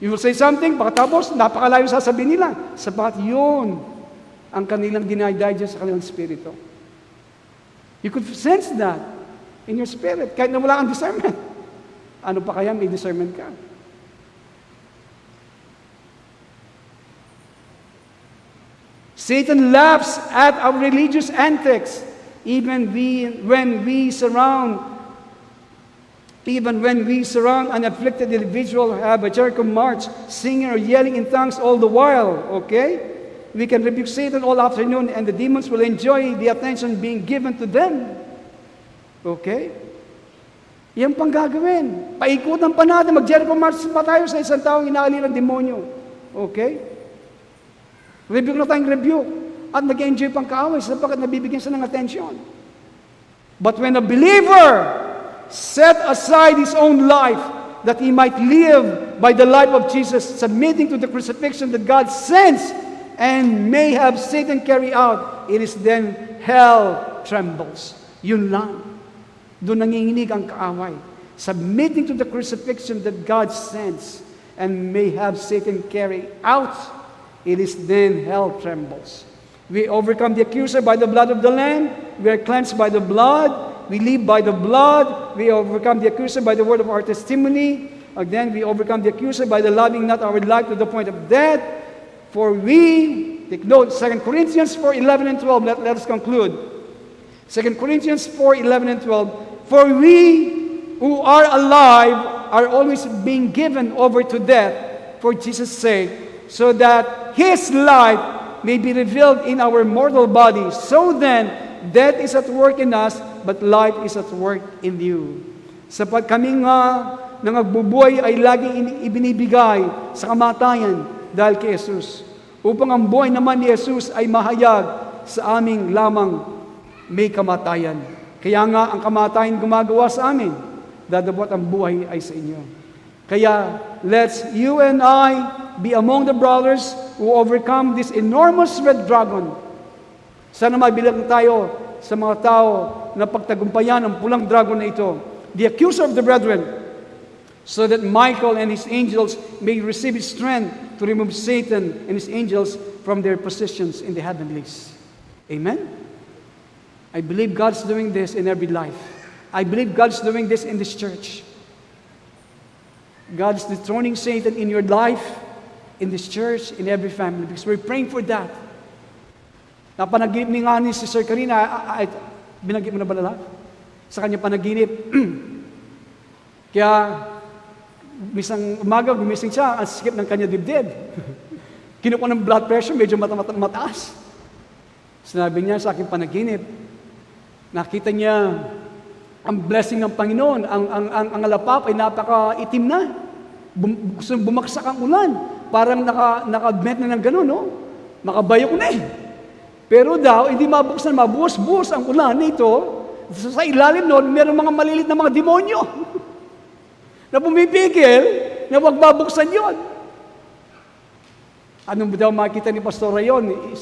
You will say something, pagkatapos, napakalayo sasabihin nila. Sapat yun ang kanilang dinadigest sa kanilang spirito. You could sense that in your spirit, kahit na wala kang discernment. Ano pa kaya may discernment ka? Satan laughs at our religious antics, even when we surround an afflicted individual, have a Jericho march, singing or yelling in tongues all the while, okay? We can rebuke Satan all afternoon and the demons will enjoy the attention being given to them. Okay? Yan pang gagawin. Paikutan pa natin, mag-Jericho march pa tayo sa isang taong inaalila ng demonyo. Okay? Rebuke na tayong rebuke. At nag-enjoy pang kaaway sapagkat nabibigyan siya ng attention. But when a believer set aside his own life that he might live by the life of Jesus, submitting to the crucifixion that God sends and may have Satan carry out, it is then hell trembles. Yun lang. Doon nanginginig ang kaaway. Submitting to the crucifixion that God sends and may have Satan carry out, it is then hell trembles. We overcome the accuser by the blood of the Lamb. We are cleansed by the blood. We live by the blood. We overcome the accuser by the word of our testimony. again, we overcome the accuser by the loving not our life to the point of death. For we, take note, 2 Corinthians 4:11 and 12, let us conclude. 2 Corinthians 4:11 and 12, for we who are alive are always being given over to death for Jesus' sake, so that His life may be revealed in our mortal bodies. So then, death is at work in us, but life is at work in you. Sapat kaming nangagbubuhay ay laging ibinibigay sa kamatayan dahil kay Jesus. Upang ang buhay naman ni Jesus ay mahayag sa aming lamang may kamatayan. Kaya nga ang kamatayan gumagawa sa amin, dadabot ang buhay ay sa inyo. Kaya let's you and I be among the brothers who overcome this enormous red dragon. Sana mabilang tayo sa mga tao na pagtagumpayan ang pulang dragon na ito, the accuser of the brethren, so that Michael and his angels may receive his strength to remove Satan and his angels from their positions in the heavenlies. Amen? I believe God's doing this in every life. I believe God's doing this in this church. God's dethroning Satan in your life, in this church, in every family, because we're praying for that. Napanaginip ni nga ni Sister Karina, binanggit mo na ba lahat? Sa kanya panaginip. Kaya, misang umaga, gumising siya, ang sikip ng kanya dibdib. Kinukuha ng blood pressure, medyo mataas. Sinabi niya sa aking panaginip, nakita niya ang blessing ng Panginoon, ang alapap ay napaka-itim na. Bumaksak ang ulan. Parang naka-bent na ng gano'n, no? Makabayok na eh. Pero daw, hindi mabuksan, mabuhos-buhos ang ulan nito. Sa ilalim noon, meron mga malilit na mga demonyo na pumipigil na huwag babuksan yon. Anong daw makita ni Pastor Rayon?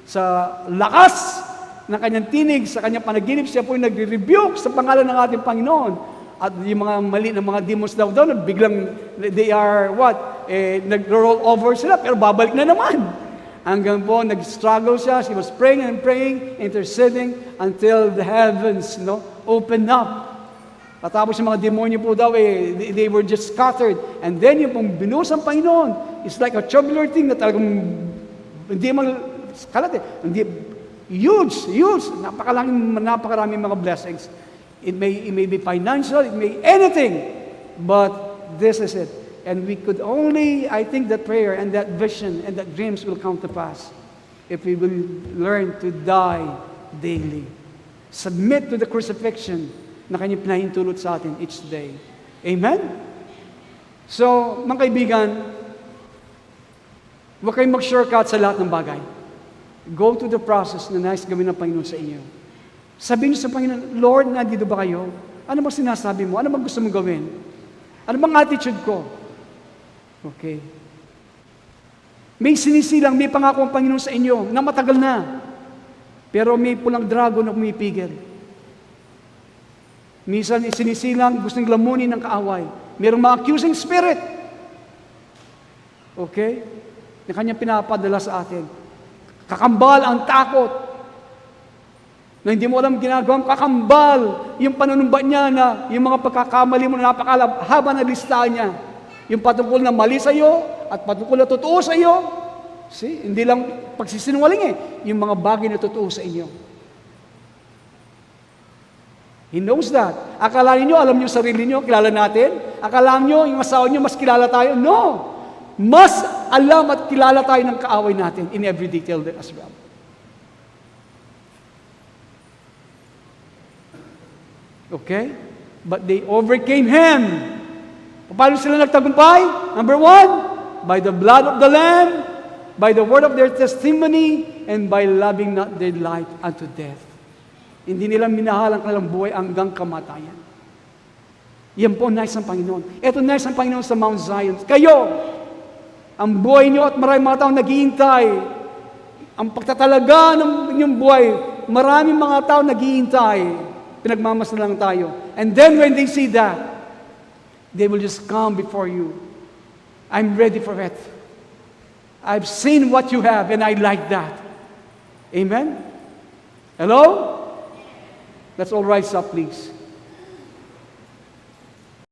Sa lakas ng kanyang tinig, sa kanyang panaginip, siya po yung nagre-rebuke sa pangalan ng ating Panginoon. At yung mga mali na mga demons daw, biglang they are what? Nag-roll over sila, pero babalik na naman. Hanggang po, nag-struggle siya. She was praying and praying, interceding, until the heavens opened up. Patapos yung mga demonyo po daw, they were just scattered. And then yung pong binuhos ng Panginoon, it's like a tubular thing na talagang hindi kalat eh. Huge. Napakaraming mga blessings. It may be financial, it may anything. But this is it. And we could only, I think, that prayer and that vision and that dreams will come to pass if we will learn to die daily. Submit to the crucifixion na kanyang pinahintulot sa atin each day. Amen? So, mga kaibigan, huwag kayong mag-shortcut sa lahat ng bagay. Go to the process na nais gawin ng Panginoon sa inyo. Sabihin niyo sa Panginoon, Lord, nandito ba kayo? Ano bang sinasabi mo? Ano bang gusto mong gawin? Ano bang attitude ko? Okay. May sinisilang, may pangako ang Panginoon sa inyo na matagal na. Pero may pulang dragon na pumipigil. Minsan sinisilang, gusto nang lamunin ng kaaway. Mayroong mga accusing spirit. Okay? Na kanyang pinapadala sa atin. Kakambal ang takot. Na hindi mo alam ginagawa, kakambal yung panunumba niya na yung mga pagkakamali mo na napakahaba na listahan niya. Yung patungkol na mali sa iyo at patungkol na totoo sa iyo. See, hindi lang pagsisinungaling yung mga bagay na totoo sa inyo. He knows that. Akala niyo, alam niyo sarili niyo, kilala natin? Akala niyo, yung asawa niyo, mas kilala tayo? No! Mas alam at kilala tayo ng kaaway natin in every detail as well. Okay? But they overcame him. Paano sila nagtagumpay? Number 1, by the blood of the Lamb, by the word of their testimony, and by loving not their life unto death. Hindi nila minahal ang kanilang buhay hanggang kamatayan. Yan po nais ng Panginoon. Ito nais ng Panginoon sa Mount Zion. Kayo, ang buhay niyo at maraming mga tao naghihintay. Ang pagtatalaga ng inyong buhay, maraming mga tao naghihintay. Pinagmamasdan lang tayo. And then when they see that, they will just come before you. I'm ready for it. I've seen what you have and I like that. Amen? Hello? Let's all rise up, please.